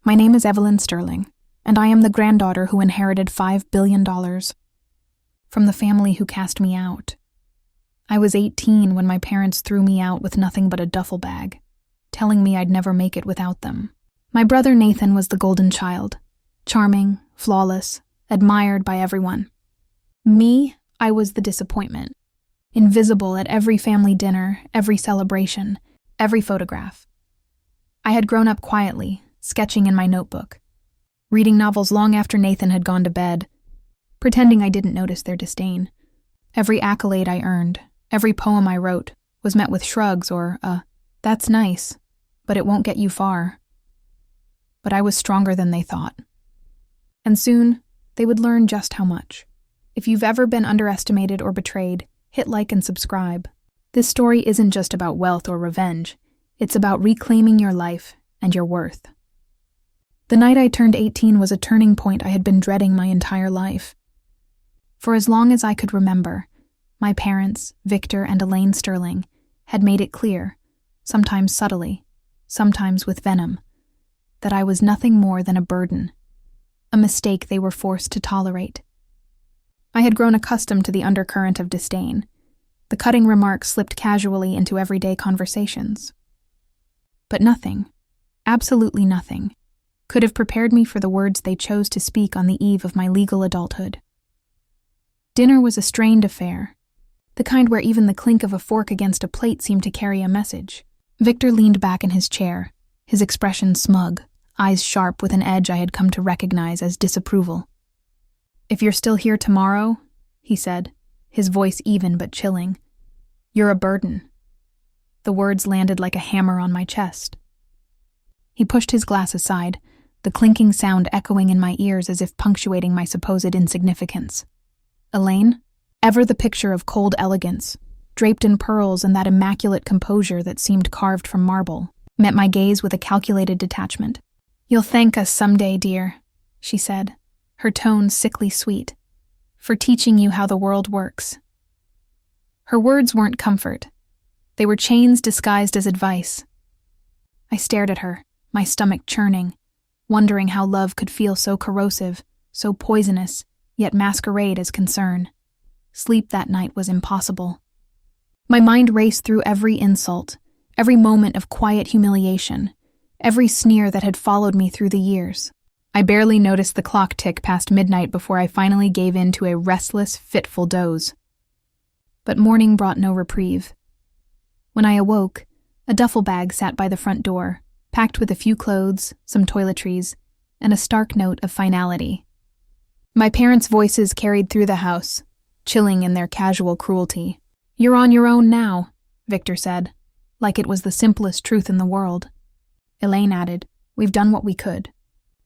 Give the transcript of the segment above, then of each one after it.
My name is Evelyn Sterling, and I am the granddaughter who inherited $5 billion from the family who cast me out. I was 18 when my parents threw me out with nothing but a duffel bag, telling me I'd never make it without them. My brother Nathan was the golden child, charming, flawless, admired by everyone. Me, I was the disappointment, invisible at every family dinner, every celebration, every photograph. I had grown up quietly, sketching in my notebook, reading novels long after Nathan had gone to bed, pretending I didn't notice their disdain. Every accolade I earned, every poem I wrote, was met with shrugs or that's nice, but it won't get you far. But I was stronger than they thought. And soon, they would learn just how much. If you've ever been underestimated or betrayed, hit like and subscribe. This story isn't just about wealth or revenge. It's about reclaiming your life and your worth. The night I turned 18 was a turning point I had been dreading my entire life. For as long as I could remember, my parents, Victor and Elaine Sterling, had made it clear, sometimes subtly, sometimes with venom, that I was nothing more than a burden, a mistake they were forced to tolerate. I had grown accustomed to the undercurrent of disdain. The cutting remarks slipped casually into everyday conversations. But nothing, absolutely nothing, could have prepared me for the words they chose to speak on the eve of my legal adulthood. Dinner was a strained affair, the kind where even the clink of a fork against a plate seemed to carry a message. Victor leaned back in his chair, his expression smug, eyes sharp with an edge I had come to recognize as disapproval. "If you're still here tomorrow," he said, his voice even but chilling, "you're a burden." The words landed like a hammer on my chest. He pushed his glass aside, the clinking sound echoing in my ears as if punctuating my supposed insignificance. Elaine, ever the picture of cold elegance, draped in pearls and that immaculate composure that seemed carved from marble, met my gaze with a calculated detachment. "You'll thank us someday, dear," she said, her tone sickly sweet, "for teaching you how the world works." Her words weren't comfort. They were chains disguised as advice. I stared at her, my stomach churning, wondering how love could feel so corrosive, so poisonous, yet masquerade as concern. Sleep that night was impossible. My mind raced through every insult, every moment of quiet humiliation, every sneer that had followed me through the years. I barely noticed the clock tick past midnight before I finally gave in to a restless, fitful doze. But morning brought no reprieve. When I awoke, a duffel bag sat by the front door, packed with a few clothes, some toiletries, and a stark note of finality. My parents' voices carried through the house, chilling in their casual cruelty. "You're on your own now," Victor said, like it was the simplest truth in the world. Elaine added, "We've done what we could.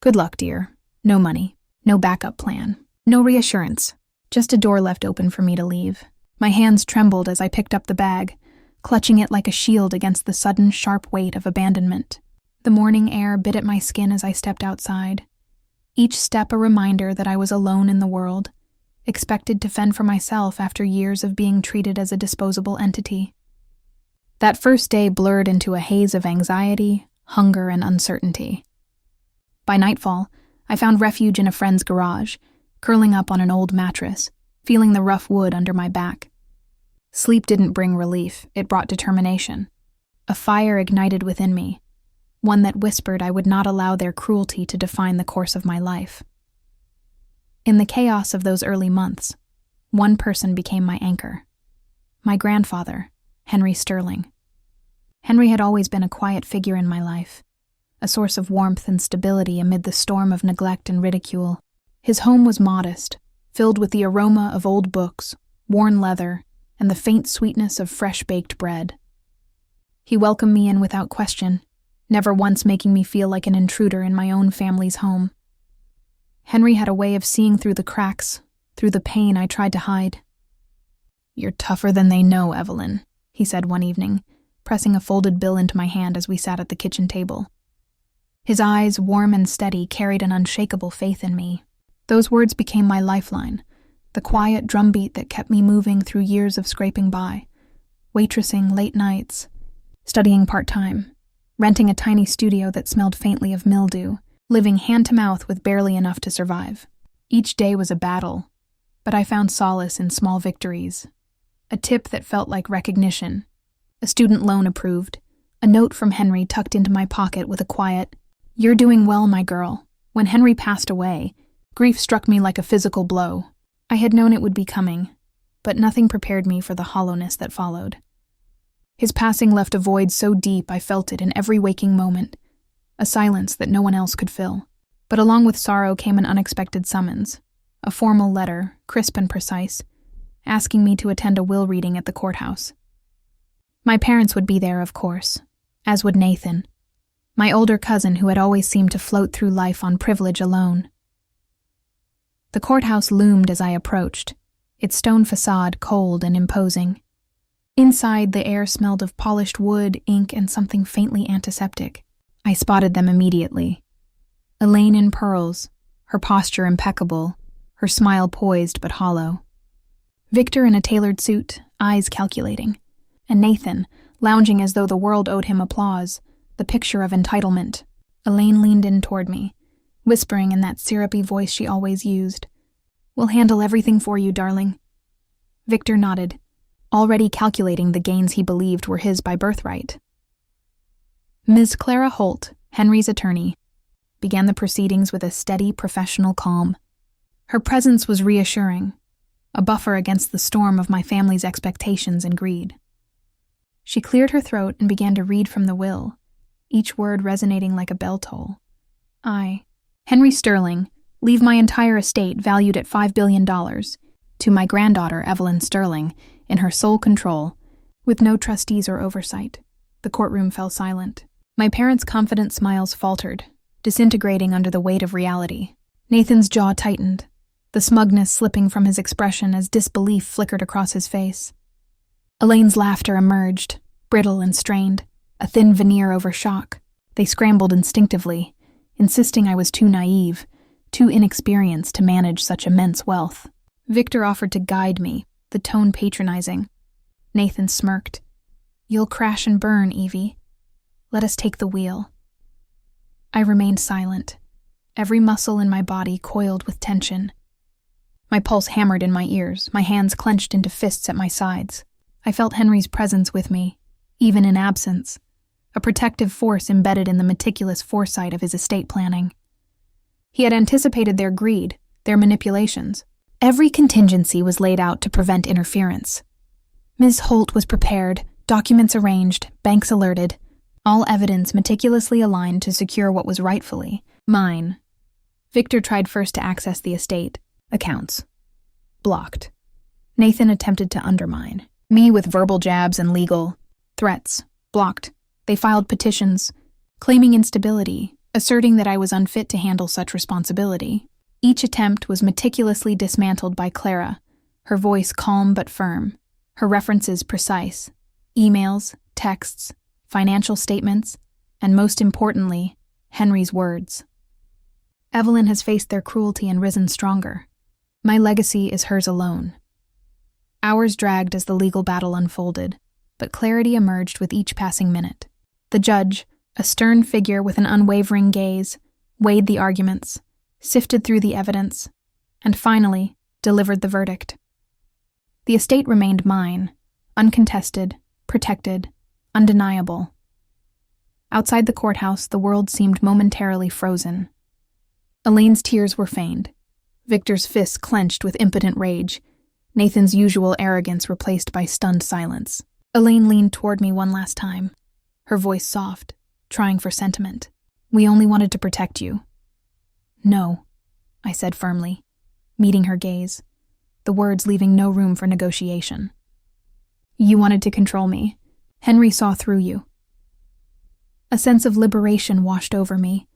Good luck, dear. No money, no backup plan, no reassurance, just a door left open for me to leave." My hands trembled as I picked up the bag, clutching it like a shield against the sudden, sharp weight of abandonment. The morning air bit at my skin as I stepped outside, each step a reminder that I was alone in the world, expected to fend for myself after years of being treated as a disposable entity. That first day blurred into a haze of anxiety, hunger, and uncertainty. By nightfall, I found refuge in a friend's garage, curling up on an old mattress, feeling the rough wood under my back. Sleep didn't bring relief, it brought determination. A fire ignited within me, one that whispered I would not allow their cruelty to define the course of my life. In the chaos of those early months, one person became my anchor. My grandfather, Henry Sterling. Henry had always been a quiet figure in my life, a source of warmth and stability amid the storm of neglect and ridicule. His home was modest, filled with the aroma of old books, worn leather, and the faint sweetness of fresh-baked bread. He welcomed me in without question, never once making me feel like an intruder in my own family's home. Henry had a way of seeing through the cracks, through the pain I tried to hide. "You're tougher than they know, Evelyn," he said one evening, pressing a folded bill into my hand as we sat at the kitchen table. His eyes, warm and steady, carried an unshakable faith in me. Those words became my lifeline, the quiet drumbeat that kept me moving through years of scraping by, waitressing late nights, studying part-time, renting a tiny studio that smelled faintly of mildew, living hand-to-mouth with barely enough to survive. Each day was a battle, but I found solace in small victories. A tip that felt like recognition, a student loan approved, a note from Henry tucked into my pocket with a quiet, "You're doing well, my girl." When Henry passed away, grief struck me like a physical blow. I had known it would be coming, but nothing prepared me for the hollowness that followed. His passing left a void so deep I felt it in every waking moment, a silence that no one else could fill. But along with sorrow came an unexpected summons, a formal letter, crisp and precise, asking me to attend a will reading at the courthouse. My parents would be there, of course, as would Nathan, my older cousin who had always seemed to float through life on privilege alone. The courthouse loomed as I approached, its stone facade cold and imposing. Inside, the air smelled of polished wood, ink, and something faintly antiseptic. I spotted them immediately. Elaine in pearls, her posture impeccable, her smile poised but hollow. Victor in a tailored suit, eyes calculating. And Nathan, lounging as though the world owed him applause, the picture of entitlement. Elaine leaned in toward me, whispering in that syrupy voice she always used. "We'll handle everything for you, darling." Victor nodded, already calculating the gains he believed were his by birthright. Ms. Clara Holt, Henry's attorney, began the proceedings with a steady, professional calm. Her presence was reassuring, a buffer against the storm of my family's expectations and greed. She cleared her throat and began to read from the will, each word resonating like a bell toll. I, Henry Sterling, leave my entire estate valued at $5 billion to my granddaughter, Evelyn Sterling, in her sole control, with no trustees or oversight. The courtroom fell silent. My parents' confident smiles faltered, disintegrating under the weight of reality. Nathan's jaw tightened, the smugness slipping from his expression as disbelief flickered across his face. Elaine's laughter emerged, brittle and strained, a thin veneer over shock. They scrambled instinctively, insisting I was too naive, too inexperienced to manage such immense wealth. Victor offered to guide me, the tone patronizing. Nathan smirked. "You'll crash and burn, Evie. Let us take the wheel." I remained silent, every muscle in my body coiled with tension. My pulse hammered in my ears, my hands clenched into fists at my sides. I felt Henry's presence with me, even in absence, a protective force embedded in the meticulous foresight of his estate planning. He had anticipated their greed, their manipulations. Every contingency was laid out to prevent interference. Ms. Holt was prepared, documents arranged, banks alerted, all evidence meticulously aligned to secure what was rightfully mine. Victor tried first to access the estate. Accounts. Blocked. Nathan attempted to undermine. Me with verbal jabs and legal threats. Blocked. They filed petitions, claiming instability, asserting that I was unfit to handle such responsibility. Each attempt was meticulously dismantled by Clara, her voice calm but firm, her references precise. Emails, texts, financial statements, and most importantly, Henry's words. Evelyn has faced their cruelty and risen stronger. My legacy is hers alone. Hours dragged as the legal battle unfolded, but clarity emerged with each passing minute. The judge, a stern figure with an unwavering gaze, weighed the arguments, sifted through the evidence, and finally delivered the verdict. The estate remained mine, uncontested, protected, undeniable. Outside the courthouse, the world seemed momentarily frozen. Elaine's tears were feigned, Victor's fists clenched with impotent rage, Nathan's usual arrogance replaced by stunned silence. Elaine leaned toward me one last time, her voice soft, trying for sentiment. "We only wanted to protect you." "No," I said firmly, meeting her gaze, the words leaving no room for negotiation. "You wanted to control me. Henry saw through you." A sense of liberation washed over me,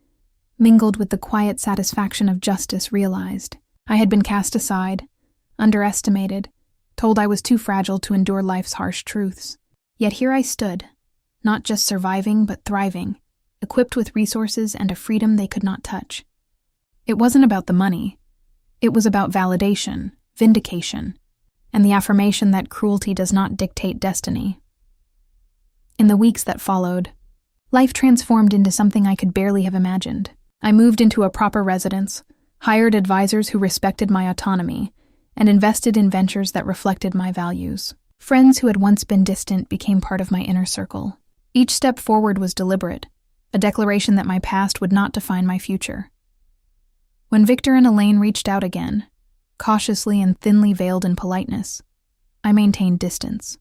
mingled with the quiet satisfaction of justice realized. I had been cast aside, underestimated, told I was too fragile to endure life's harsh truths. Yet here I stood, not just surviving but thriving, equipped with resources and a freedom they could not touch. It wasn't about the money. It was about validation, vindication, and the affirmation that cruelty does not dictate destiny. In the weeks that followed, life transformed into something I could barely have imagined. I moved into a proper residence, hired advisors who respected my autonomy, and invested in ventures that reflected my values. Friends who had once been distant became part of my inner circle. Each step forward was deliberate, a declaration that my past would not define my future. When Victor and Elaine reached out again, cautiously and thinly veiled in politeness, I maintained distance.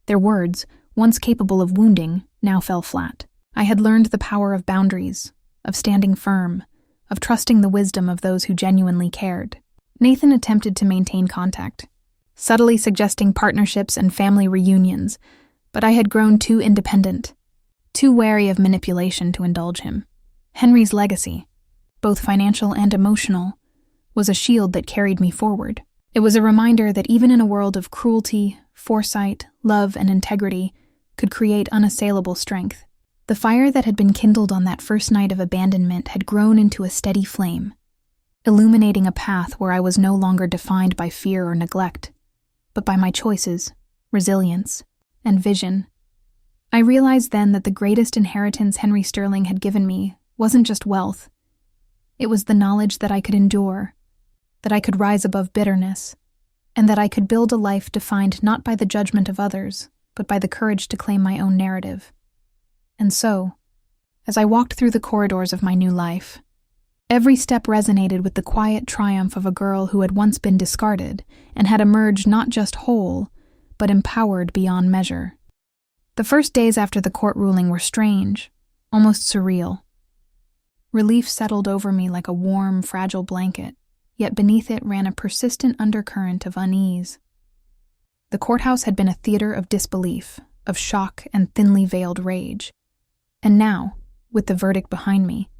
Their words, once capable of wounding, now fell flat. I had learned the power of boundaries, of standing firm, of trusting the wisdom of those who genuinely cared. Nathan attempted to maintain contact, subtly suggesting partnerships and family reunions, but I had grown too independent, too wary of manipulation to indulge him. Henry's legacy, both financial and emotional, was a shield that carried me forward. It was a reminder that even in a world of cruelty, foresight, love, and integrity could create unassailable strength. The fire that had been kindled on that first night of abandonment had grown into a steady flame, illuminating a path where I was no longer defined by fear or neglect, but by my choices, resilience, and vision. I realized then that the greatest inheritance Henry Sterling had given me wasn't just wealth. It was the knowledge that I could endure, that I could rise above bitterness, and that I could build a life defined not by the judgment of others, but by the courage to claim my own narrative. And so, as I walked through the corridors of my new life, every step resonated with the quiet triumph of a girl who had once been discarded and had emerged not just whole, but empowered beyond measure. The first days after the court ruling were strange, almost surreal. Relief settled over me like a warm, fragile blanket, yet beneath it ran a persistent undercurrent of unease. The courthouse had been a theater of disbelief, of shock and thinly veiled rage. And now, with the verdict behind me,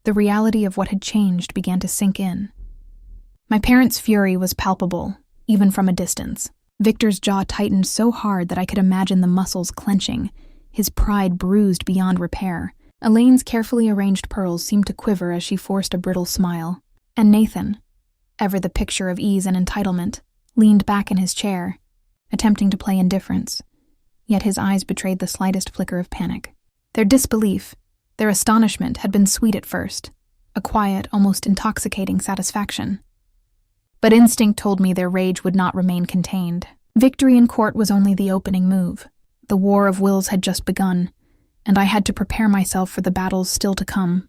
the reality of what had changed began to sink in. My parents' fury was palpable, even from a distance. Victor's jaw tightened so hard that I could imagine the muscles clenching, his pride bruised beyond repair. Elaine's carefully arranged pearls seemed to quiver as she forced a brittle smile. And Nathan, ever the picture of ease and entitlement, leaned back in his chair, attempting to play indifference, yet his eyes betrayed the slightest flicker of panic. Their disbelief, their astonishment had been sweet at first, a quiet, almost intoxicating satisfaction. But instinct told me their rage would not remain contained. Victory in court was only the opening move. The war of wills had just begun, and I had to prepare myself for the battles still to come.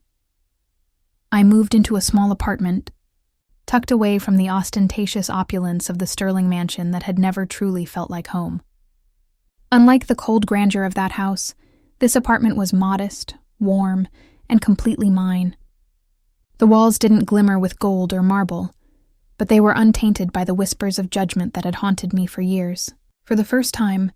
I moved into a small apartment, tucked away from the ostentatious opulence of the Sterling mansion that had never truly felt like home. Unlike the cold grandeur of that house, this apartment was modest, warm, and completely mine. The walls didn't glimmer with gold or marble, but they were untainted by the whispers of judgment that had haunted me for years. For the first time,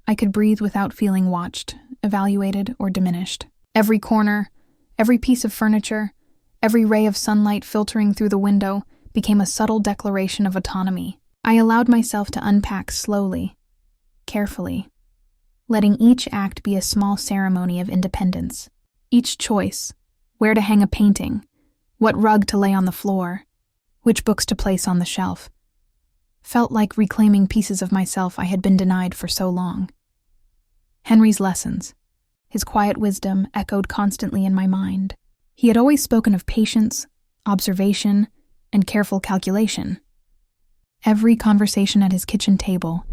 I could breathe without feeling watched, evaluated, or diminished. Every corner, every piece of furniture, every ray of sunlight filtering through the window became a subtle declaration of autonomy. I allowed myself to unpack slowly, carefully, letting each act be a small ceremony of independence. Each choice, where to hang a painting, what rug to lay on the floor, which books to place on the shelf, felt like reclaiming pieces of myself I had been denied for so long. Henry's lessons, his quiet wisdom echoed constantly in my mind. He had always spoken of patience, observation, and careful calculation. Every conversation at his kitchen table,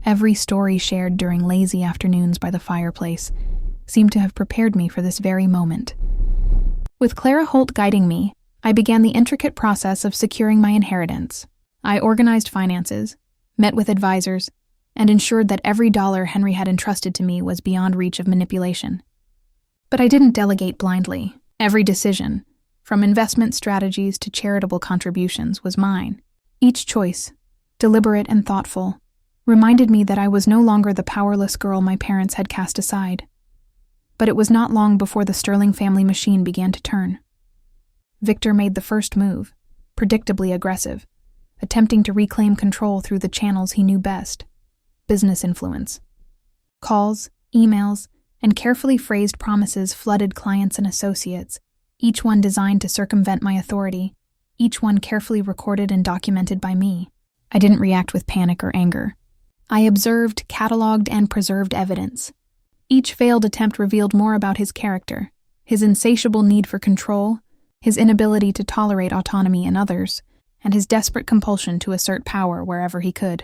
every story shared during lazy afternoons by the fireplace, seemed to have prepared me for this very moment. With Clara Holt guiding me, I began the intricate process of securing my inheritance. I organized finances, met with advisors, and ensured that every dollar Henry had entrusted to me was beyond reach of manipulation. But I didn't delegate blindly. Every decision, from investment strategies to charitable contributions, was mine. Each choice, deliberate and thoughtful, reminded me that I was no longer the powerless girl my parents had cast aside. But it was not long before the Sterling family machine began to turn. Victor made the first move, predictably aggressive, attempting to reclaim control through the channels he knew best: business influence. Calls, emails, and carefully phrased promises flooded clients and associates, each one designed to circumvent my authority, each one carefully recorded and documented by me. I didn't react with panic or anger. I observed, cataloged, and preserved evidence. Each failed attempt revealed more about his character, his insatiable need for control, his inability to tolerate autonomy in others, and his desperate compulsion to assert power wherever he could.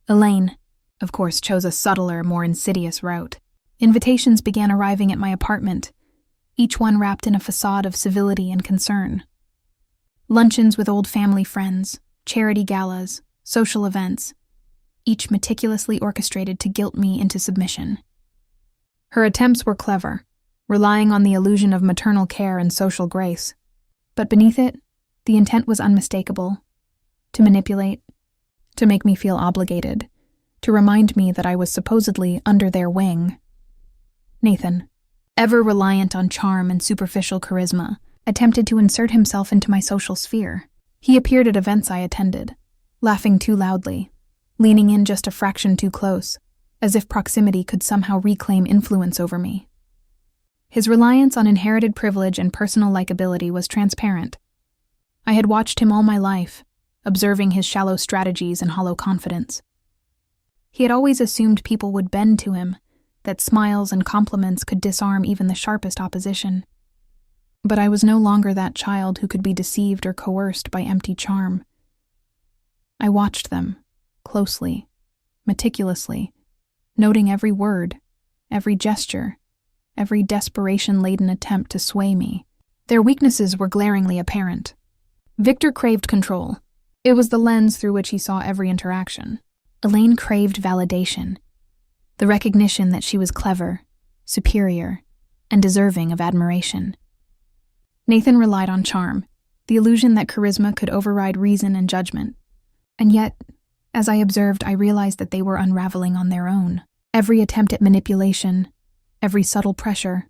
Elaine, of course, chose a subtler, more insidious route. Invitations began arriving at my apartment, each one wrapped in a facade of civility and concern. Luncheons with old family friends, charity galas, social events, each meticulously orchestrated to guilt me into submission. Her attempts were clever, relying on the illusion of maternal care and social grace. But beneath it, the intent was unmistakable: to manipulate, to make me feel obligated, to remind me that I was supposedly under their wing. Nathan, ever reliant on charm and superficial charisma, attempted to insert himself into my social sphere. He appeared at events I attended, laughing too loudly, leaning in just a fraction too close, as if proximity could somehow reclaim influence over me. His reliance on inherited privilege and personal likability was transparent. I had watched him all my life, observing his shallow strategies and hollow confidence. He had always assumed people would bend to him, that smiles and compliments could disarm even the sharpest opposition. But I was no longer that child who could be deceived or coerced by empty charm. I watched them, closely, meticulously, noting every word, every gesture, every desperation-laden attempt to sway me. Their weaknesses were glaringly apparent. Victor craved control. It was the lens through which he saw every interaction. Elaine craved validation, the recognition that she was clever, superior, and deserving of admiration. Nathan relied on charm, the illusion that charisma could override reason and judgment. And yet, as I observed, I realized that they were unraveling on their own. Every attempt at manipulation, every subtle pressure,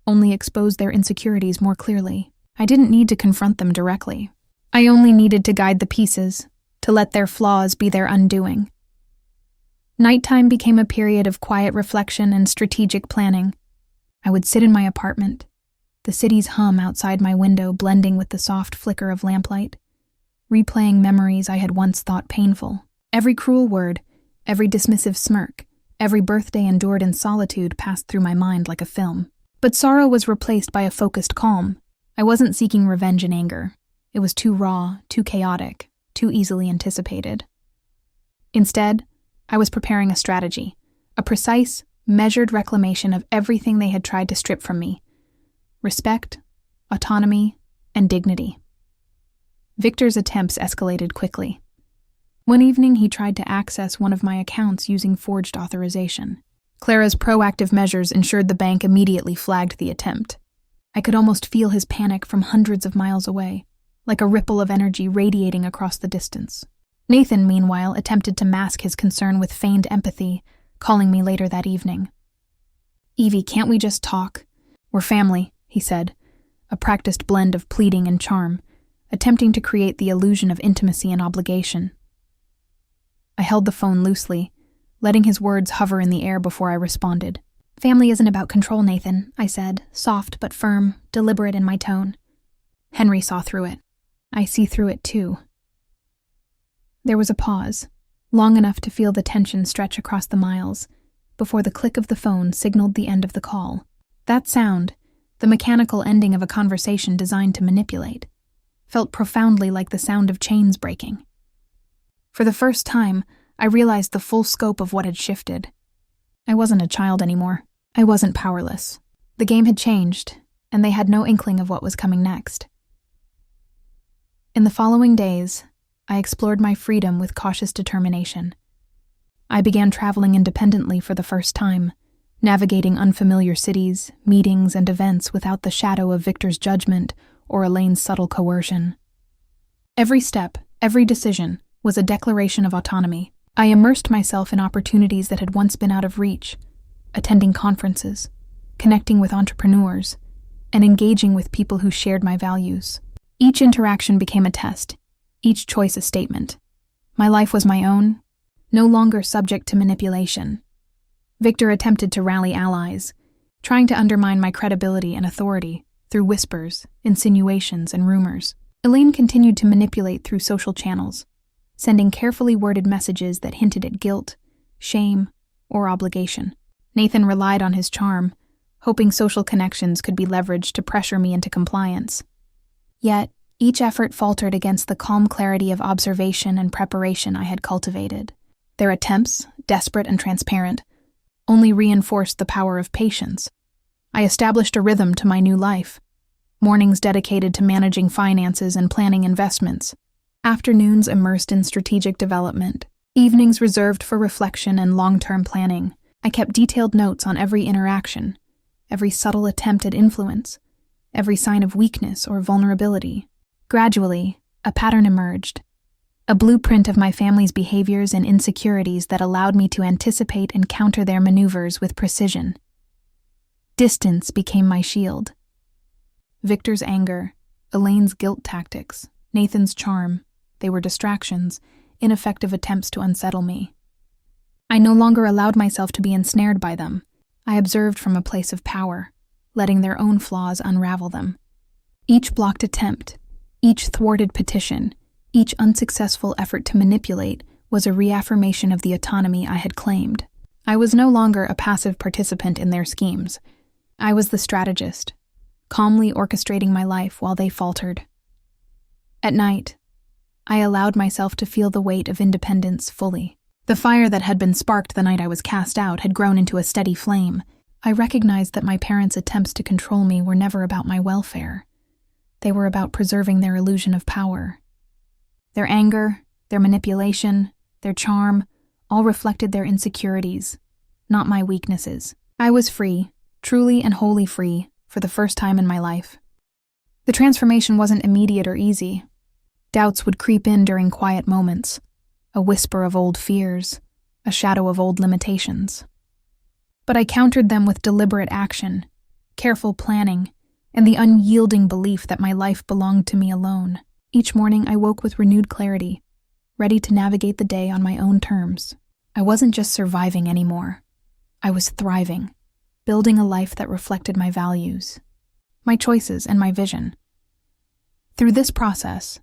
only exposed their insecurities more clearly. I didn't need to confront them directly. I only needed to guide the pieces, to let their flaws be their undoing. Nighttime became a period of quiet reflection and strategic planning. I would sit in my apartment, the city's hum outside my window blending with the soft flicker of lamplight, replaying memories I had once thought painful. Every cruel word, every dismissive smirk, every birthday endured in solitude passed through my mind like a film. But sorrow was replaced by a focused calm. I wasn't seeking revenge and anger. It was too raw, too chaotic, too easily anticipated. Instead, I was preparing a strategy, a precise, measured reclamation of everything they had tried to strip from me: respect, autonomy, and dignity. Victor's attempts escalated quickly. One evening, he tried to access one of my accounts using forged authorization. Clara's proactive measures ensured the bank immediately flagged the attempt. I could almost feel his panic from hundreds of miles away, like a ripple of energy radiating across the distance. Nathan, meanwhile, attempted to mask his concern with feigned empathy, calling me later that evening. "Evie, can't we just talk? We're family," he said, a practiced blend of pleading and charm, attempting to create the illusion of intimacy and obligation. I held the phone loosely, letting his words hover in the air before I responded. "Family isn't about control, Nathan," I said, soft but firm, deliberate in my tone. Henry saw through it. I see through it too. There was a pause, long enough to feel the tension stretch across the miles, before the click of the phone signaled the end of the call. That sound, the mechanical ending of a conversation designed to manipulate, felt profoundly like the sound of chains breaking. For the first time, I realized the full scope of what had shifted. I wasn't a child anymore. I wasn't powerless. The game had changed, and they had no inkling of what was coming next. In the following days, I explored my freedom with cautious determination. I began traveling independently for the first time, navigating unfamiliar cities, meetings, and events without the shadow of Victor's judgment or Elaine's subtle coercion. Every step, every decision, was a declaration of autonomy. I immersed myself in opportunities that had once been out of reach, attending conferences, connecting with entrepreneurs, and engaging with people who shared my values. Each interaction became a test, each choice a statement. My life was my own, no longer subject to manipulation. Victor attempted to rally allies, trying to undermine my credibility and authority through whispers, insinuations, and rumors. Elaine continued to manipulate through social channels, sending carefully worded messages that hinted at guilt, shame, or obligation. Nathan relied on his charm, hoping social connections could be leveraged to pressure me into compliance. Yet, each effort faltered against the calm clarity of observation and preparation I had cultivated. Their attempts, desperate and transparent, only reinforced the power of patience. I established a rhythm to my new life. Mornings dedicated to managing finances and planning investments. Afternoons immersed in strategic development. Evenings reserved for reflection and long-term planning. I kept detailed notes on every interaction, every subtle attempt at influence, every sign of weakness or vulnerability. Gradually, a pattern emerged. A blueprint of my family's behaviors and insecurities that allowed me to anticipate and counter their maneuvers with precision. Distance became my shield. Victor's anger, Elaine's guilt tactics, Nathan's charm, they were distractions, ineffective attempts to unsettle me. I no longer allowed myself to be ensnared by them. I observed from a place of power, letting their own flaws unravel them. Each blocked attempt, each thwarted petition, each unsuccessful effort to manipulate was a reaffirmation of the autonomy I had claimed. I was no longer a passive participant in their schemes. I was the strategist, calmly orchestrating my life while they faltered. At night, I allowed myself to feel the weight of independence fully. The fire that had been sparked the night I was cast out had grown into a steady flame. I recognized that my parents' attempts to control me were never about my welfare. They were about preserving their illusion of power. Their anger, their manipulation, their charm, all reflected their insecurities, not my weaknesses. I was free, truly and wholly free, for the first time in my life. The transformation wasn't immediate or easy. Doubts would creep in during quiet moments, a whisper of old fears, a shadow of old limitations. But I countered them with deliberate action, careful planning, and the unyielding belief that my life belonged to me alone. Each morning I woke with renewed clarity, ready to navigate the day on my own terms. I wasn't just surviving anymore. I was thriving, building a life that reflected my values, my choices, and my vision. Through this process,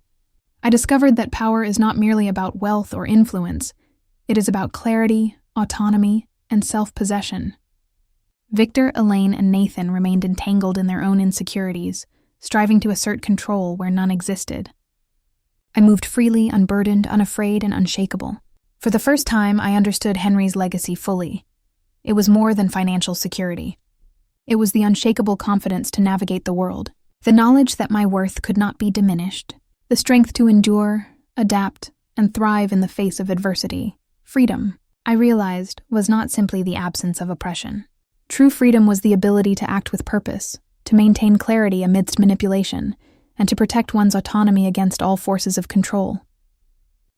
I discovered that power is not merely about wealth or influence. It is about clarity, autonomy, and self-possession. Victor, Elaine, and Nathan remained entangled in their own insecurities, striving to assert control where none existed. I moved freely, unburdened, unafraid, and unshakable. For the first time, I understood Henry's legacy fully. It was more than financial security. It was the unshakable confidence to navigate the world, the knowledge that my worth could not be diminished, the strength to endure, adapt, and thrive in the face of adversity. Freedom, I realized, was not simply the absence of oppression. True freedom was the ability to act with purpose, to maintain clarity amidst manipulation, and to protect one's autonomy against all forces of control.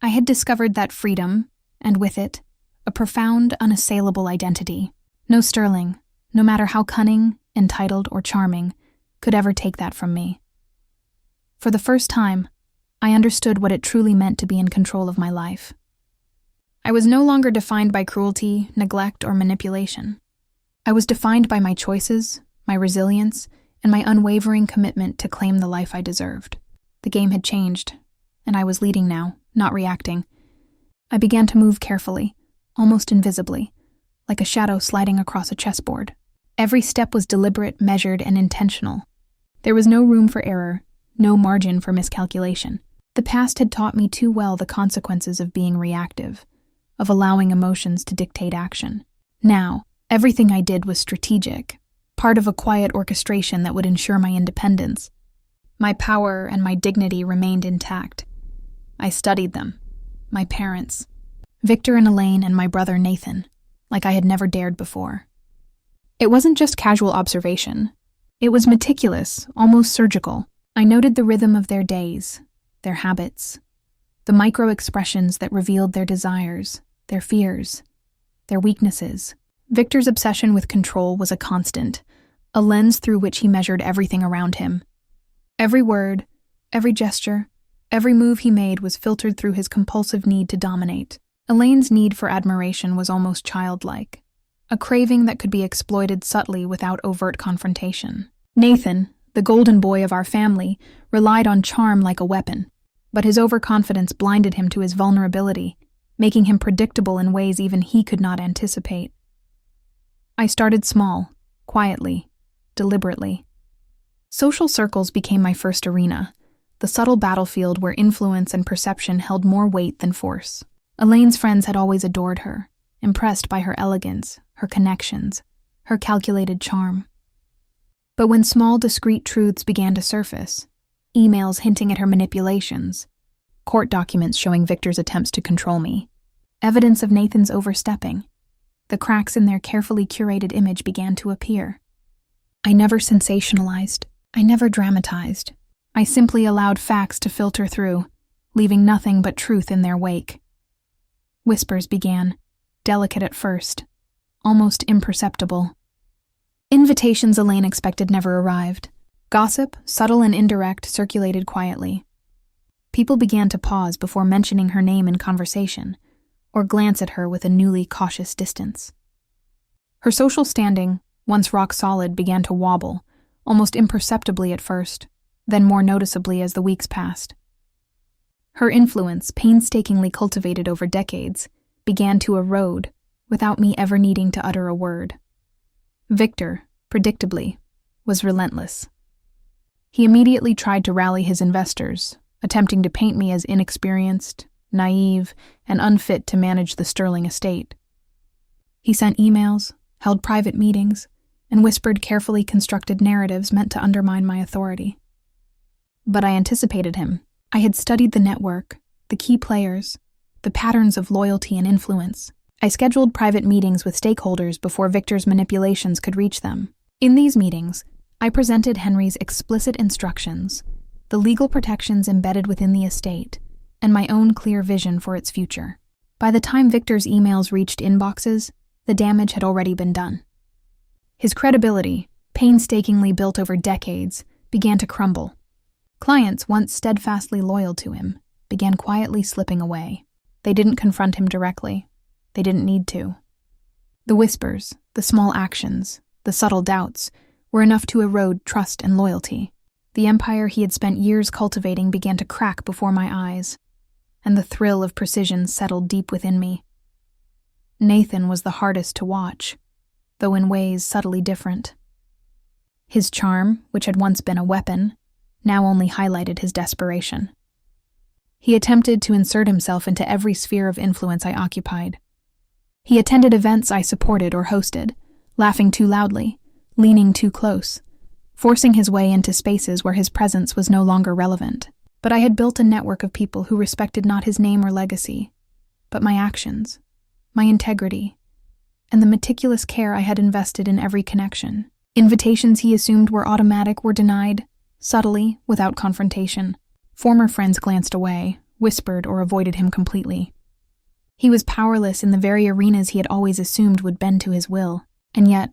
I had discovered that freedom, and with it, a profound, unassailable identity. No sterling, no matter how cunning, entitled, or charming, could ever take that from me. For the first time, I understood what it truly meant to be in control of my life. I was no longer defined by cruelty, neglect, or manipulation. I was defined by my choices, my resilience, and my unwavering commitment to claim the life I deserved. The game had changed, and I was leading now, not reacting. I began to move carefully, almost invisibly, like a shadow sliding across a chessboard. Every step was deliberate, measured, and intentional. There was no room for error, no margin for miscalculation. The past had taught me too well the consequences of being reactive, of allowing emotions to dictate action. Now, everything I did was strategic, part of a quiet orchestration that would ensure my independence. My power and my dignity remained intact. I studied them, my parents, Victor and Elaine, and my brother Nathan, like I had never dared before. It wasn't just casual observation. It was meticulous, almost surgical. I noted the rhythm of their days, their habits, the micro-expressions that revealed their desires, their fears, their weaknesses. Victor's obsession with control was a constant, a lens through which he measured everything around him. Every word, every gesture, every move he made was filtered through his compulsive need to dominate. Elaine's need for admiration was almost childlike, a craving that could be exploited subtly without overt confrontation. Nathan, the golden boy of our family, relied on charm like a weapon, but his overconfidence blinded him to his vulnerability, making him predictable in ways even he could not anticipate. I started small, quietly, deliberately. Social circles became my first arena, the subtle battlefield where influence and perception held more weight than force. Elaine's friends had always adored her, impressed by her elegance, her connections, her calculated charm. But when small, discreet truths began to surface, emails hinting at her manipulations, court documents showing Victor's attempts to control me, evidence of Nathan's overstepping, the cracks in their carefully curated image began to appear. I never sensationalized. I never dramatized. I simply allowed facts to filter through, leaving nothing but truth in their wake. Whispers began, delicate at first, almost imperceptible. Invitations Elaine expected never arrived. Gossip, subtle and indirect, circulated quietly. People began to pause before mentioning her name in conversation, or glance at her with a newly cautious distance. Her social standing, once rock solid, began to wobble, almost imperceptibly at first, then more noticeably as the weeks passed. Her influence, painstakingly cultivated over decades, began to erode without me ever needing to utter a word. Victor, predictably, was relentless. He immediately tried to rally his investors, attempting to paint me as inexperienced, naive, and unfit to manage the Sterling estate. He sent emails, held private meetings, and whispered carefully constructed narratives meant to undermine my authority. But I anticipated him. I had studied the network, the key players, the patterns of loyalty and influence. I scheduled private meetings with stakeholders before Victor's manipulations could reach them. In these meetings, I presented Henry's explicit instructions, the legal protections embedded within the estate, and my own clear vision for its future. By the time Victor's emails reached inboxes, the damage had already been done. His credibility, painstakingly built over decades, began to crumble. Clients, once steadfastly loyal to him, began quietly slipping away. They didn't confront him directly. They didn't need to. The whispers, the small actions, the subtle doubts were enough to erode trust and loyalty. The empire he had spent years cultivating began to crack before my eyes, and the thrill of precision settled deep within me. Nathan was the hardest to watch, though in ways subtly different. His charm, which had once been a weapon, now only highlighted his desperation. He attempted to insert himself into every sphere of influence I occupied. He attended events I supported or hosted, laughing too loudly, leaning too close, forcing his way into spaces where his presence was no longer relevant. But I had built a network of people who respected not his name or legacy, but my actions, my integrity, and the meticulous care I had invested in every connection. Invitations he assumed were automatic were denied, subtly, without confrontation. Former friends glanced away, whispered, or avoided him completely. He was powerless in the very arenas he had always assumed would bend to his will, and yet,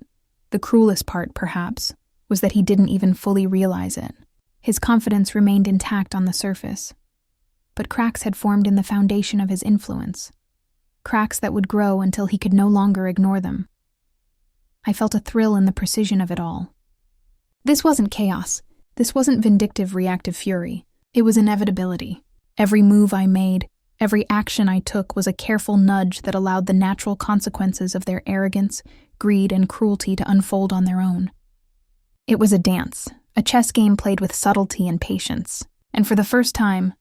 the cruelest part, perhaps, was that he didn't even fully realize it. His confidence remained intact on the surface, but cracks had formed in the foundation of his influence, cracks that would grow until he could no longer ignore them. I felt a thrill in the precision of it all. This wasn't chaos. This wasn't vindictive, reactive fury. It was inevitability. Every move I made, every action I took was a careful nudge that allowed the natural consequences of their arrogance, greed, and cruelty to unfold on their own. It was a dance, a chess game played with subtlety and patience, and for the first time,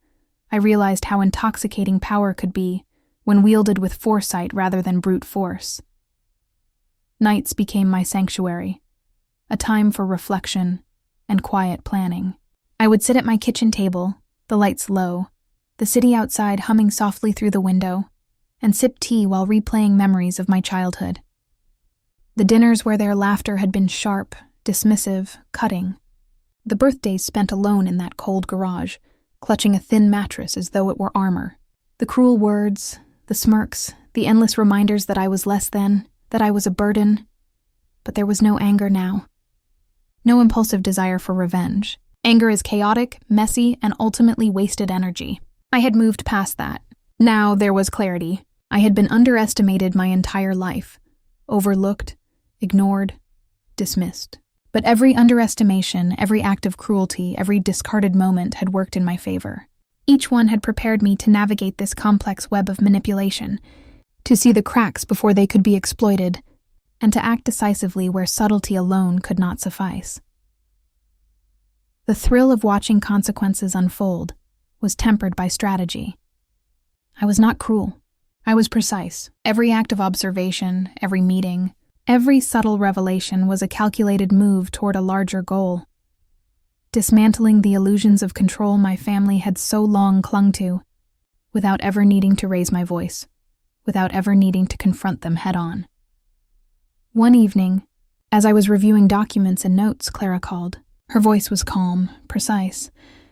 I realized how intoxicating power could be when wielded with foresight rather than brute force. Nights became my sanctuary, a time for reflection and quiet planning. I would sit at my kitchen table, the lights low, the city outside humming softly through the window, and sip tea while replaying memories of my childhood. The dinners where their laughter had been sharp, dismissive, cutting. The birthdays spent alone in that cold garage, clutching a thin mattress as though it were armor. The cruel words, the smirks, the endless reminders that I was less than, that I was a burden. But there was no anger now. No impulsive desire for revenge. Anger is chaotic, messy, and ultimately wasted energy. I had moved past that. Now there was clarity. I had been underestimated my entire life, overlooked, ignored, dismissed. But every underestimation, every act of cruelty, every discarded moment had worked in my favor. Each one had prepared me to navigate this complex web of manipulation, to see the cracks before they could be exploited, and to act decisively where subtlety alone could not suffice. The thrill of watching consequences unfold was tempered by strategy. I was not cruel. I was precise. Every act of observation, every meeting, every subtle revelation was a calculated move toward a larger goal. Dismantling the illusions of control my family had so long clung to, without ever needing to raise my voice, without ever needing to confront them head-on. One evening, as I was reviewing documents and notes, Clara called. Her voice was calm, precise,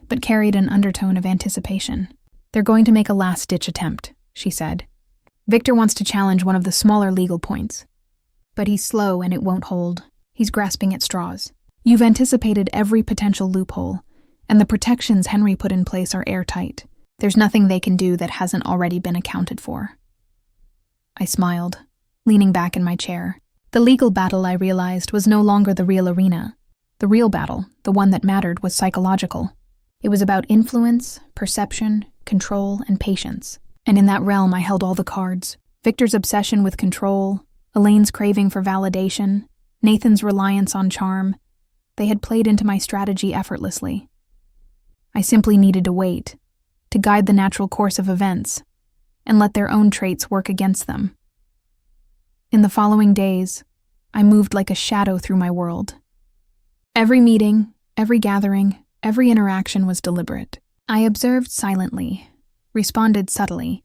but carried an undertone of anticipation. "They're going to make a last-ditch attempt," she said. "Victor wants to challenge one of the smaller legal points. But he's slow and it won't hold. He's grasping at straws. You've anticipated every potential loophole, and the protections Henry put in place are airtight. There's nothing they can do that hasn't already been accounted for." I smiled, leaning back in my chair. The legal battle, I realized, was no longer the real arena. The real battle, the one that mattered, was psychological. It was about influence, perception, control, and patience. And in that realm, I held all the cards. Victor's obsession with control, Elaine's craving for validation, Nathan's reliance on charm. They had played into my strategy effortlessly. I simply needed to wait, to guide the natural course of events, and let their own traits work against them. In the following days, I moved like a shadow through my world. Every meeting, every gathering, every interaction was deliberate. I observed silently, responded subtly,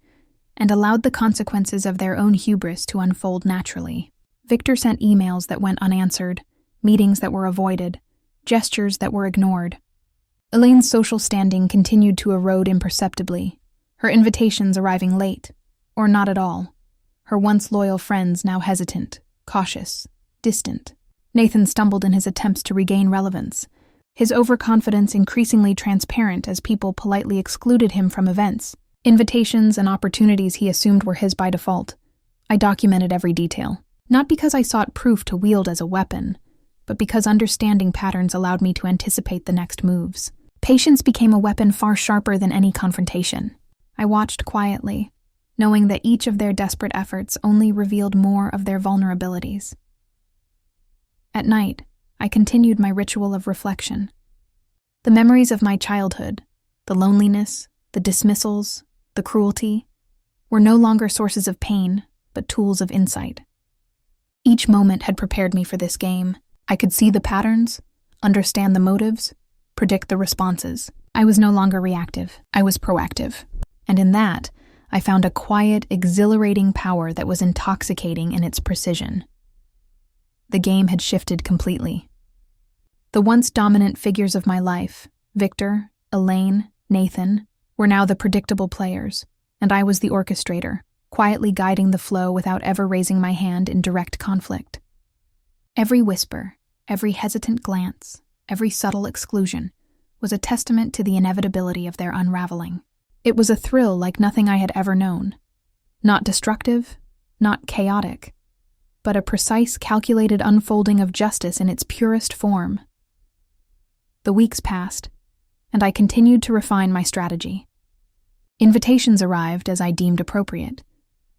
and allowed the consequences of their own hubris to unfold naturally. Victor sent emails that went unanswered, meetings that were avoided, gestures that were ignored. Elaine's social standing continued to erode imperceptibly, her invitations arriving late, or not at all. Her once loyal friends now hesitant, cautious, distant. Nathan stumbled in his attempts to regain relevance, his overconfidence increasingly transparent as people politely excluded him from events, invitations and opportunities he assumed were his by default. I documented every detail, not because I sought proof to wield as a weapon, but because understanding patterns allowed me to anticipate the next moves. Patience became a weapon far sharper than any confrontation. I watched quietly, knowing that each of their desperate efforts only revealed more of their vulnerabilities. At night, I continued my ritual of reflection. The memories of my childhood, the loneliness, the dismissals, the cruelty, were no longer sources of pain, but tools of insight. Each moment had prepared me for this game. I could see the patterns, understand the motives, predict the responses. I was no longer reactive, I was proactive. And in that, I found a quiet, exhilarating power that was intoxicating in its precision. The game had shifted completely. The once dominant figures of my life, Victor, Elaine, Nathan, were now the predictable players, and I was the orchestrator, quietly guiding the flow without ever raising my hand in direct conflict. Every whisper, every hesitant glance, every subtle exclusion was a testament to the inevitability of their unraveling. It was a thrill like nothing I had ever known. Not destructive, not chaotic, but a precise, calculated unfolding of justice in its purest form. The weeks passed, and I continued to refine my strategy. Invitations arrived as I deemed appropriate.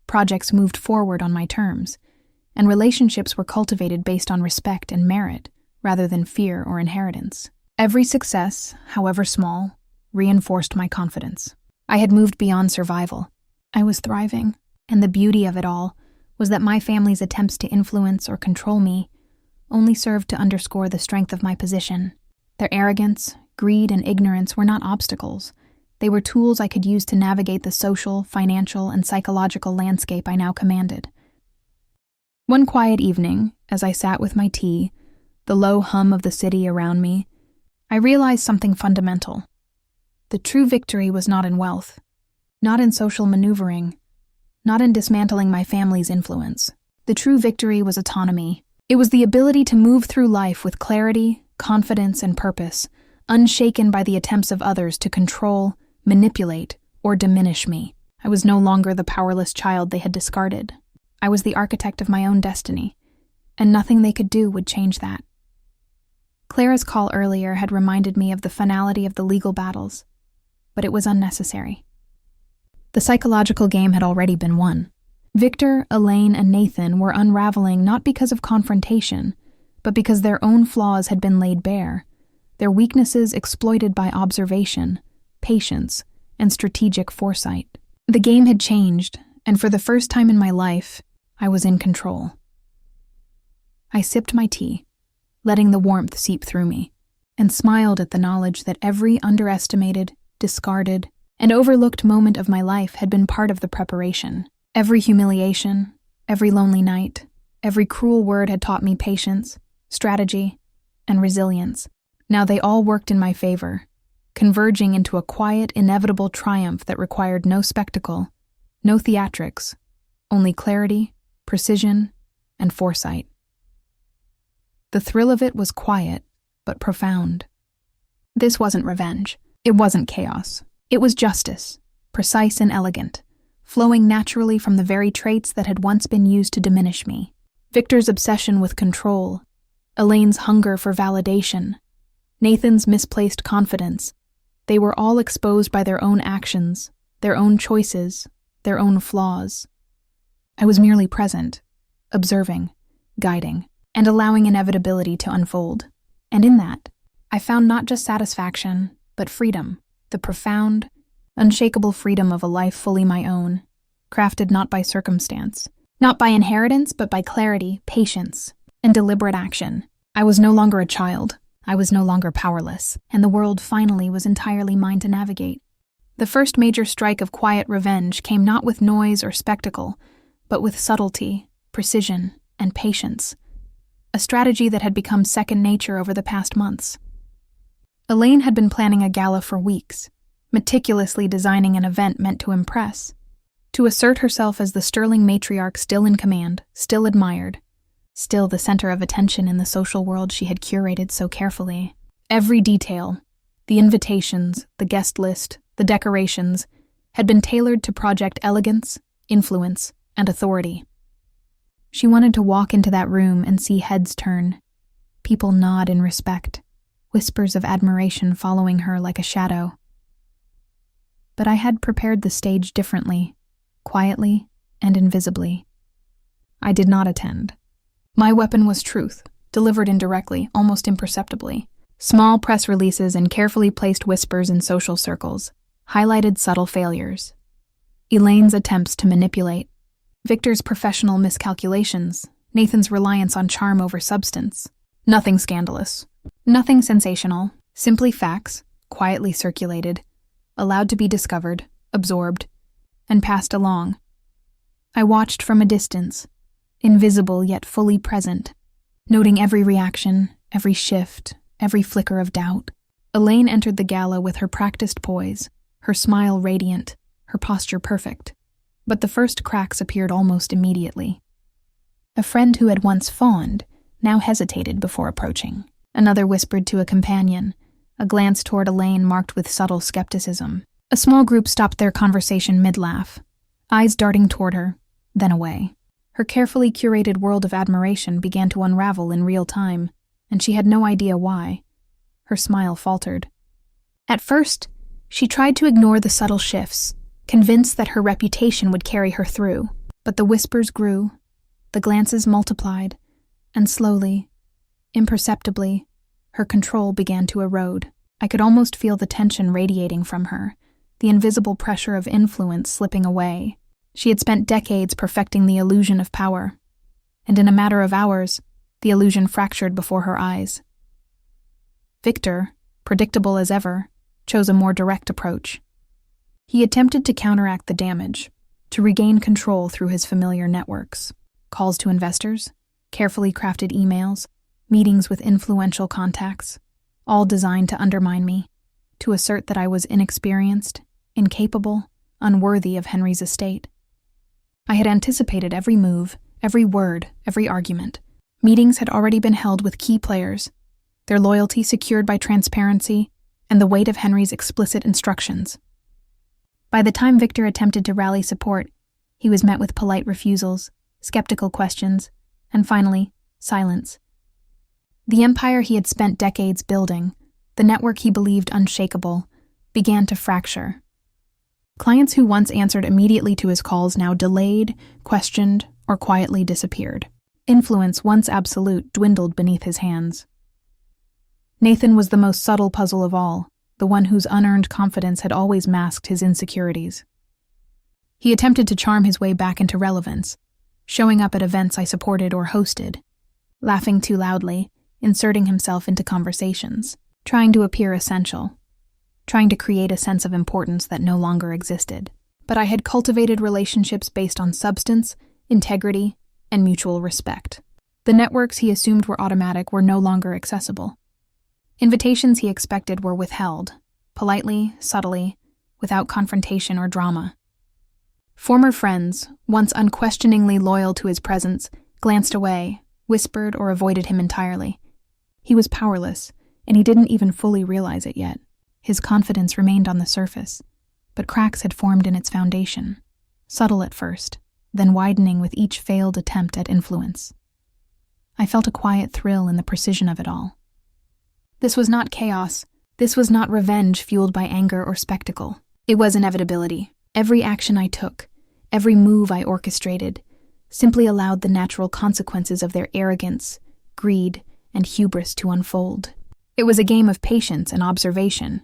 Projects moved forward on my terms, and relationships were cultivated based on respect and merit rather than fear or inheritance. Every success, however small, reinforced my confidence. I had moved beyond survival. I was thriving, and the beauty of it all was that my family's attempts to influence or control me only served to underscore the strength of my position. Their arrogance, greed, and ignorance were not obstacles. They were tools I could use to navigate the social, financial, and psychological landscape I now commanded. One quiet evening, as I sat with my tea, the low hum of the city around me, I realized something fundamental. The true victory was not in wealth, not in social maneuvering, not in dismantling my family's influence. The true victory was autonomy. It was the ability to move through life with clarity, confidence, and purpose, unshaken by the attempts of others to control, manipulate, or diminish me. I was no longer the powerless child they had discarded. I was the architect of my own destiny, and nothing they could do would change that. Clara's call earlier had reminded me of the finality of the legal battles, but it was unnecessary. The psychological game had already been won. Victor, Elaine, and Nathan were unraveling not because of confrontation, but because their own flaws had been laid bare, their weaknesses exploited by observation, patience, and strategic foresight. The game had changed, and for the first time in my life, I was in control. I sipped my tea, letting the warmth seep through me, and smiled at the knowledge that every underestimated, discarded, and overlooked moment of my life had been part of the preparation. Every humiliation, every lonely night, every cruel word had taught me patience, strategy, and resilience. Now they all worked in my favor, converging into a quiet, inevitable triumph that required no spectacle, no theatrics, only clarity, precision, and foresight. The thrill of it was quiet, but profound. This wasn't revenge. It wasn't chaos. It was justice, precise and elegant, flowing naturally from the very traits that had once been used to diminish me. Victor's obsession with control, Elaine's hunger for validation, Nathan's misplaced confidence, they were all exposed by their own actions, their own choices, their own flaws. I was merely present, observing, guiding, and allowing inevitability to unfold. And in that, I found not just satisfaction, but freedom, the profound, unshakable freedom of a life fully my own, crafted not by circumstance, not by inheritance, but by clarity, patience, and deliberate action. I was no longer a child. I was no longer powerless, and the world finally was entirely mine to navigate. The first major strike of quiet revenge came not with noise or spectacle, but with subtlety, precision, and patience, a strategy that had become second nature over the past months. Elaine had been planning a gala for weeks, meticulously designing an event meant to impress, to assert herself as the sterling matriarch still in command, still admired, still the center of attention in the social world she had curated so carefully. Every detail, the invitations, the guest list, the decorations, had been tailored to project elegance, influence, and authority. She wanted to walk into that room and see heads turn, people nod in respect, whispers of admiration following her like a shadow. But I had prepared the stage differently, quietly and invisibly. I did not attend. My weapon was truth, delivered indirectly, almost imperceptibly. Small press releases and carefully placed whispers in social circles highlighted subtle failures. Elaine's attempts to manipulate, Victor's professional miscalculations, Nathan's reliance on charm over substance. Nothing scandalous, nothing sensational, simply facts, quietly circulated, allowed to be discovered, absorbed, and passed along. I watched from a distance, invisible yet fully present, noting every reaction, every shift, every flicker of doubt. Elaine entered the gala with her practiced poise, her smile radiant, her posture perfect. But the first cracks appeared almost immediately. A friend who had once fawned now hesitated before approaching. Another whispered to a companion, a glance toward Elaine marked with subtle skepticism. A small group stopped their conversation mid-laugh, eyes darting toward her, then away. Her carefully curated world of admiration began to unravel in real time, and she had no idea why. Her smile faltered. At first, she tried to ignore the subtle shifts, convinced that her reputation would carry her through. But the whispers grew, the glances multiplied, and slowly, imperceptibly, her control began to erode. I could almost feel the tension radiating from her, the invisible pressure of influence slipping away. She had spent decades perfecting the illusion of power, and in a matter of hours, the illusion fractured before her eyes. Victor, predictable as ever, chose a more direct approach. He attempted to counteract the damage, to regain control through his familiar networks. Calls to investors, carefully crafted emails, meetings with influential contacts, all designed to undermine me, to assert that I was inexperienced, incapable, unworthy of Henry's estate. I had anticipated every move, every word, every argument. Meetings had already been held with key players, their loyalty secured by transparency and the weight of Henry's explicit instructions. By the time Victor attempted to rally support, he was met with polite refusals, skeptical questions, and finally, silence. The empire he had spent decades building, the network he believed unshakable, began to fracture. Clients who once answered immediately to his calls now delayed, questioned, or quietly disappeared. Influence, once absolute, dwindled beneath his hands. Nathan was the most subtle puzzle of all, the one whose unearned confidence had always masked his insecurities. He attempted to charm his way back into relevance, showing up at events I supported or hosted, laughing too loudly, inserting himself into conversations, trying to appear essential, trying to create a sense of importance that no longer existed. But I had cultivated relationships based on substance, integrity, and mutual respect. The networks he assumed were automatic were no longer accessible. Invitations he expected were withheld, politely, subtly, without confrontation or drama. Former friends, once unquestioningly loyal to his presence, glanced away, whispered, or avoided him entirely. He was powerless, and he didn't even fully realize it yet. His confidence remained on the surface, but cracks had formed in its foundation, subtle at first, then widening with each failed attempt at influence. I felt a quiet thrill in the precision of it all. This was not chaos. This was not revenge fueled by anger or spectacle. It was inevitability. Every action I took, every move I orchestrated, simply allowed the natural consequences of their arrogance, greed, and hubris to unfold. It was a game of patience and observation,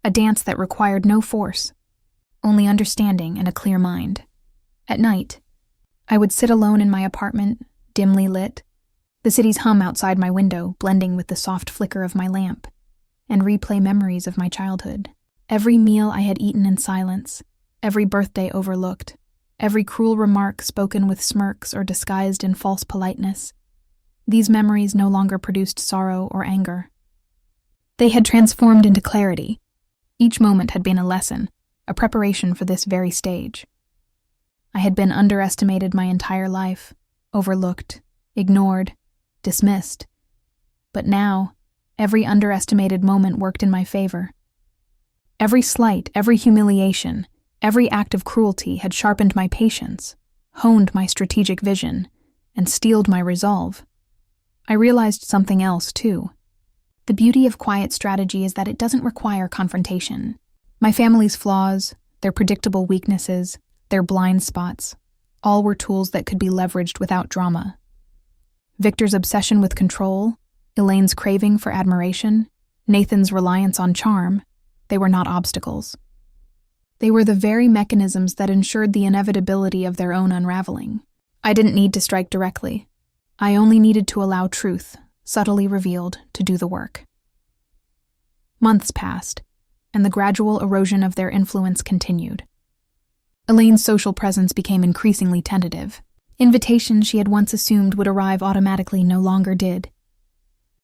a dance that required no force, only understanding and a clear mind. At night, I would sit alone in my apartment, dimly lit, the city's hum outside my window blending with the soft flicker of my lamp, and replay memories of my childhood. Every meal I had eaten in silence, every birthday overlooked, every cruel remark spoken with smirks or disguised in false politeness. These memories no longer produced sorrow or anger. They had transformed into clarity. Each moment had been a lesson, a preparation for this very stage. I had been underestimated my entire life, overlooked, ignored, dismissed. But now, every underestimated moment worked in my favor. Every slight, every humiliation, every act of cruelty had sharpened my patience, honed my strategic vision, and steeled my resolve. I realized something else, too. The beauty of quiet strategy is that it doesn't require confrontation. My family's flaws, their predictable weaknesses, their blind spots, all were tools that could be leveraged without drama. Victor's obsession with control, Elaine's craving for admiration, Nathan's reliance on charm, they were not obstacles. They were the very mechanisms that ensured the inevitability of their own unraveling. I didn't need to strike directly. I only needed to allow truth, subtly revealed, to do the work. Months passed, and the gradual erosion of their influence continued. Elaine's social presence became increasingly tentative. Invitations she had once assumed would arrive automatically no longer did.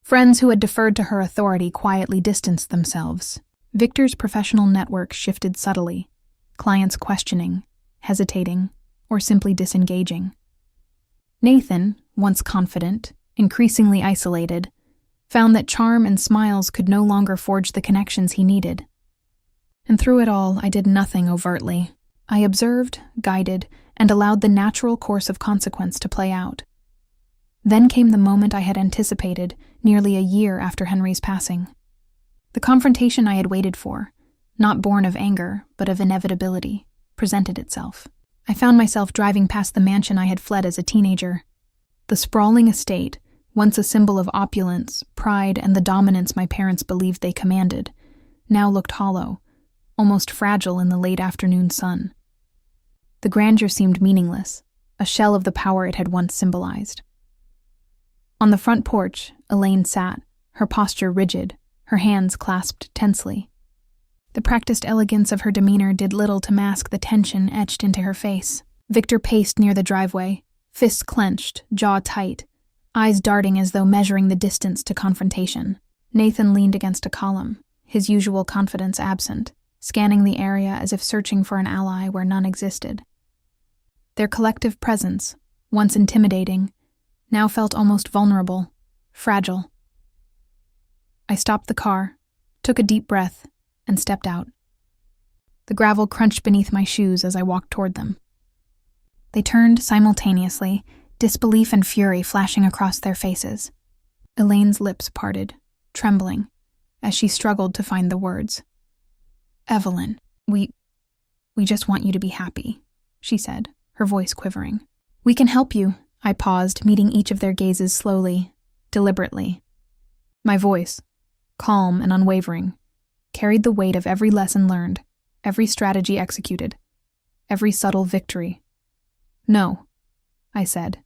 Friends who had deferred to her authority quietly distanced themselves. Victor's professional network shifted subtly, clients questioning, hesitating, or simply disengaging. Nathan, once confident, increasingly isolated, found that charm and smiles could no longer forge the connections he needed. And through it all, I did nothing overtly. I observed, guided, and allowed the natural course of consequence to play out. Then came the moment I had anticipated, nearly a year after Henry's passing. The confrontation I had waited for, not born of anger, but of inevitability, presented itself. I found myself driving past the mansion I had fled as a teenager. The sprawling estate, once a symbol of opulence, pride, and the dominance my parents believed they commanded, now looked hollow, almost fragile in the late afternoon sun. The grandeur seemed meaningless, a shell of the power it had once symbolized. On the front porch, Elaine sat, her posture rigid, her hands clasped tensely. The practiced elegance of her demeanor did little to mask the tension etched into her face. Victor paced near the driveway, fists clenched, jaw tight, eyes darting as though measuring the distance to confrontation. Nathan leaned against a column, his usual confidence absent, scanning the area as if searching for an ally where none existed. Their collective presence, once intimidating, now felt almost vulnerable, fragile. I stopped the car, took a deep breath, and stepped out. The gravel crunched beneath my shoes as I walked toward them. They turned simultaneously, disbelief and fury flashing across their faces. Elaine's lips parted, trembling, as she struggled to find the words. "Evelyn, we..." "We just want you to be happy," she said, her voice quivering. "We can help you," I paused, meeting each of their gazes slowly, deliberately. My voice, calm and unwavering, carried the weight of every lesson learned, every strategy executed, every subtle victory. "No," I said,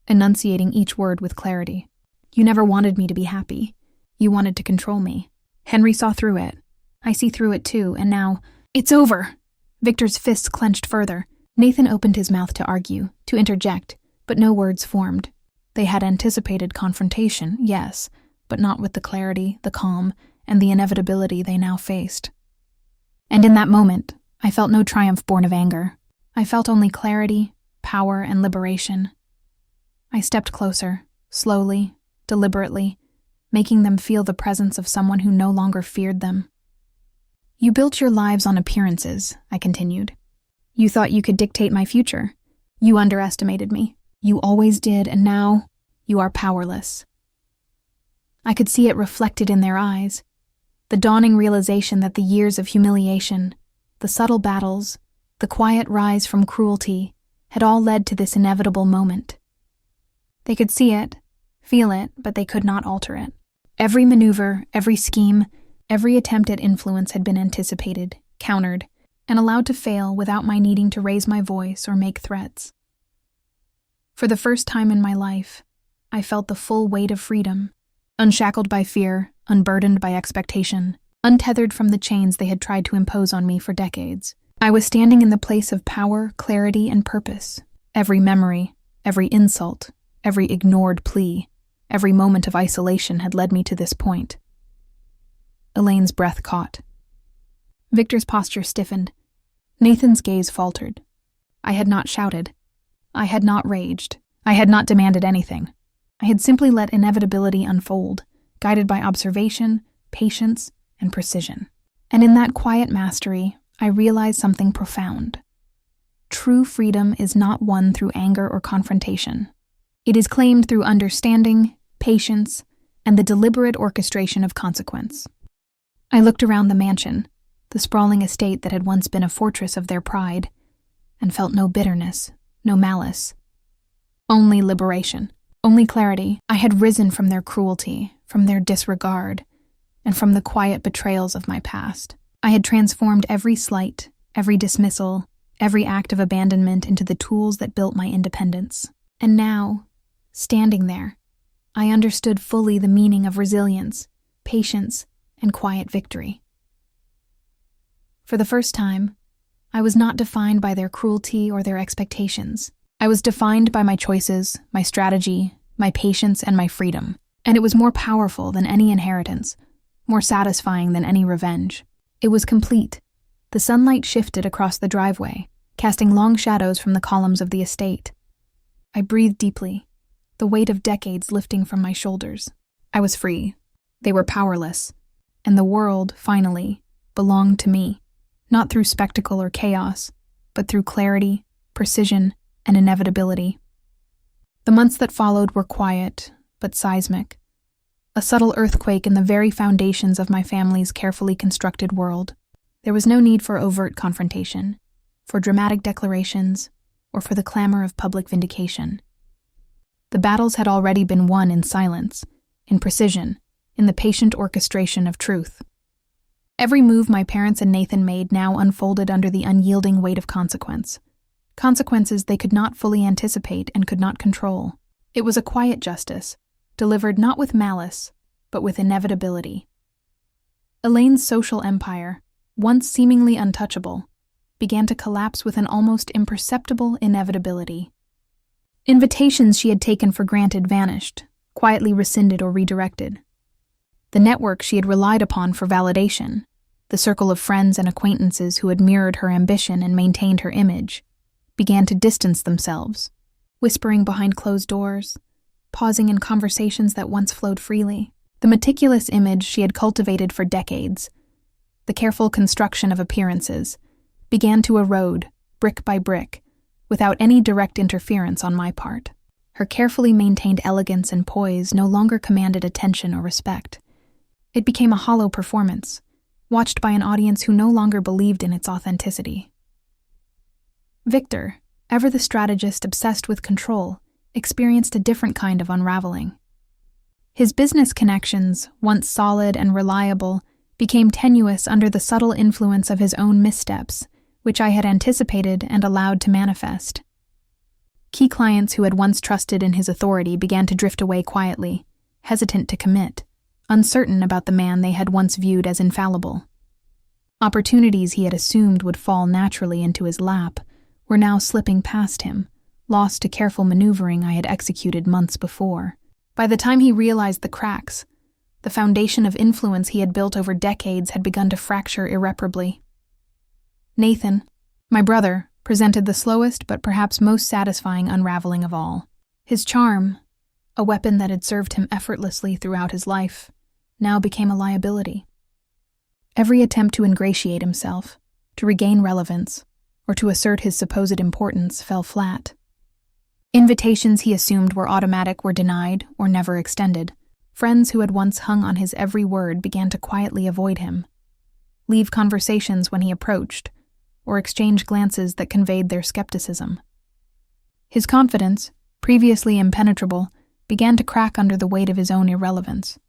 enunciating each word with clarity. "You never wanted me to be happy. You wanted to control me. Henry saw through it. I see through it too, and now, it's over!" Victor's fists clenched further. Nathan opened his mouth to argue, to interject, but no words formed. They had anticipated confrontation, yes, but not with the clarity, the calm, and the inevitability they now faced. And in that moment, I felt no triumph born of anger. I felt only clarity, power, and liberation. I stepped closer, slowly, deliberately, making them feel the presence of someone who no longer feared them. "You built your lives on appearances," I continued. "You thought you could dictate my future. You underestimated me. You always did, and now you are powerless." I could see it reflected in their eyes, the dawning realization that the years of humiliation, the subtle battles, the quiet rise from cruelty, had all led to this inevitable moment. They could see it, feel it, but they could not alter it. Every maneuver, every scheme, every attempt at influence had been anticipated, countered, and allowed to fail without my needing to raise my voice or make threats. For the first time in my life, I felt the full weight of freedom, unshackled by fear, unburdened by expectation, untethered from the chains they had tried to impose on me for decades. I was standing in the place of power, clarity, and purpose. Every memory, every insult, every ignored plea, every moment of isolation had led me to this point. Elaine's breath caught. Victor's posture stiffened. Nathan's gaze faltered. I had not shouted. I had not raged. I had not demanded anything. I had simply let inevitability unfold, guided by observation, patience, and precision. And in that quiet mastery, I realized something profound. True freedom is not won through anger or confrontation. It is claimed through understanding, patience, and the deliberate orchestration of consequence. I looked around the mansion, the sprawling estate that had once been a fortress of their pride, and felt no bitterness, no malice. Only liberation, only clarity. I had risen from their cruelty, from their disregard, and from the quiet betrayals of my past. I had transformed every slight, every dismissal, every act of abandonment into the tools that built my independence. And now, standing there, I understood fully the meaning of resilience, patience, and quiet victory. For the first time, I was not defined by their cruelty or their expectations. I was defined by my choices, my strategy, my patience, and my freedom. And it was more powerful than any inheritance, more satisfying than any revenge. It was complete. The sunlight shifted across the driveway, casting long shadows from the columns of the estate. I breathed deeply, the weight of decades lifting from my shoulders. I was free. They were powerless. And the world, finally, belonged to me, not through spectacle or chaos, but through clarity, precision, and inevitability. The months that followed were quiet, but seismic, a subtle earthquake in the very foundations of my family's carefully constructed world. There was no need for overt confrontation, for dramatic declarations, or for the clamor of public vindication. The battles had already been won in silence, in precision, in the patient orchestration of truth. Every move my parents and Nathan made now unfolded under the unyielding weight of consequence. Consequences they could not fully anticipate and could not control. It was a quiet justice, delivered not with malice, but with inevitability. Elaine's social empire, once seemingly untouchable, began to collapse with an almost imperceptible inevitability. Invitations she had taken for granted vanished, quietly rescinded or redirected. The network she had relied upon for validation, the circle of friends and acquaintances who had mirrored her ambition and maintained her image, began to distance themselves, whispering behind closed doors, pausing in conversations that once flowed freely. The meticulous image she had cultivated for decades, the careful construction of appearances, began to erode, brick by brick, without any direct interference on my part. Her carefully maintained elegance and poise no longer commanded attention or respect. It became a hollow performance, watched by an audience who no longer believed in its authenticity. Victor, ever the strategist obsessed with control, experienced a different kind of unraveling. His business connections, once solid and reliable, became tenuous under the subtle influence of his own missteps, which I had anticipated and allowed to manifest. Key clients who had once trusted in his authority began to drift away quietly, hesitant to commit, uncertain about the man they had once viewed as infallible. Opportunities he had assumed would fall naturally into his lap were now slipping past him, lost to careful maneuvering I had executed months before. By the time he realized the cracks, the foundation of influence he had built over decades had begun to fracture irreparably. Nathan, my brother, presented the slowest but perhaps most satisfying unraveling of all. His charm, a weapon that had served him effortlessly throughout his life, now became a liability. Every attempt to ingratiate himself, to regain relevance, or to assert his supposed importance fell flat. Invitations he assumed were automatic were denied or never extended. Friends who had once hung on his every word began to quietly avoid him, leave conversations when he approached, or exchange glances that conveyed their skepticism. His confidence, previously impenetrable, began to crack under the weight of his own irrelevance.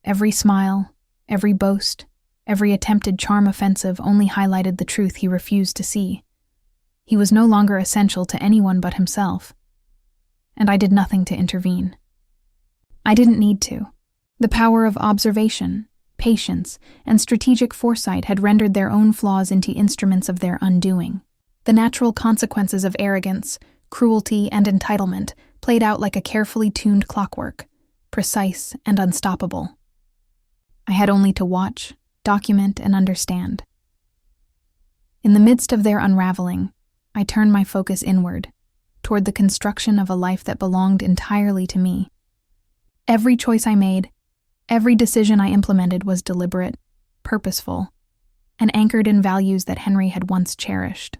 Every smile, every boast, every attempted charm offensive only highlighted the truth he refused to see. He was no longer essential to anyone but himself, and I did nothing to intervene. I didn't need to. The power of observation, patience, and strategic foresight had rendered their own flaws into instruments of their undoing. The natural consequences of arrogance, cruelty, and entitlement played out like a carefully tuned clockwork, precise and unstoppable. I had only to watch, document, and understand. In the midst of their unraveling, I turned my focus inward, toward the construction of a life that belonged entirely to me. Every choice I made, every decision I implemented was deliberate, purposeful, and anchored in values that Henry had once cherished.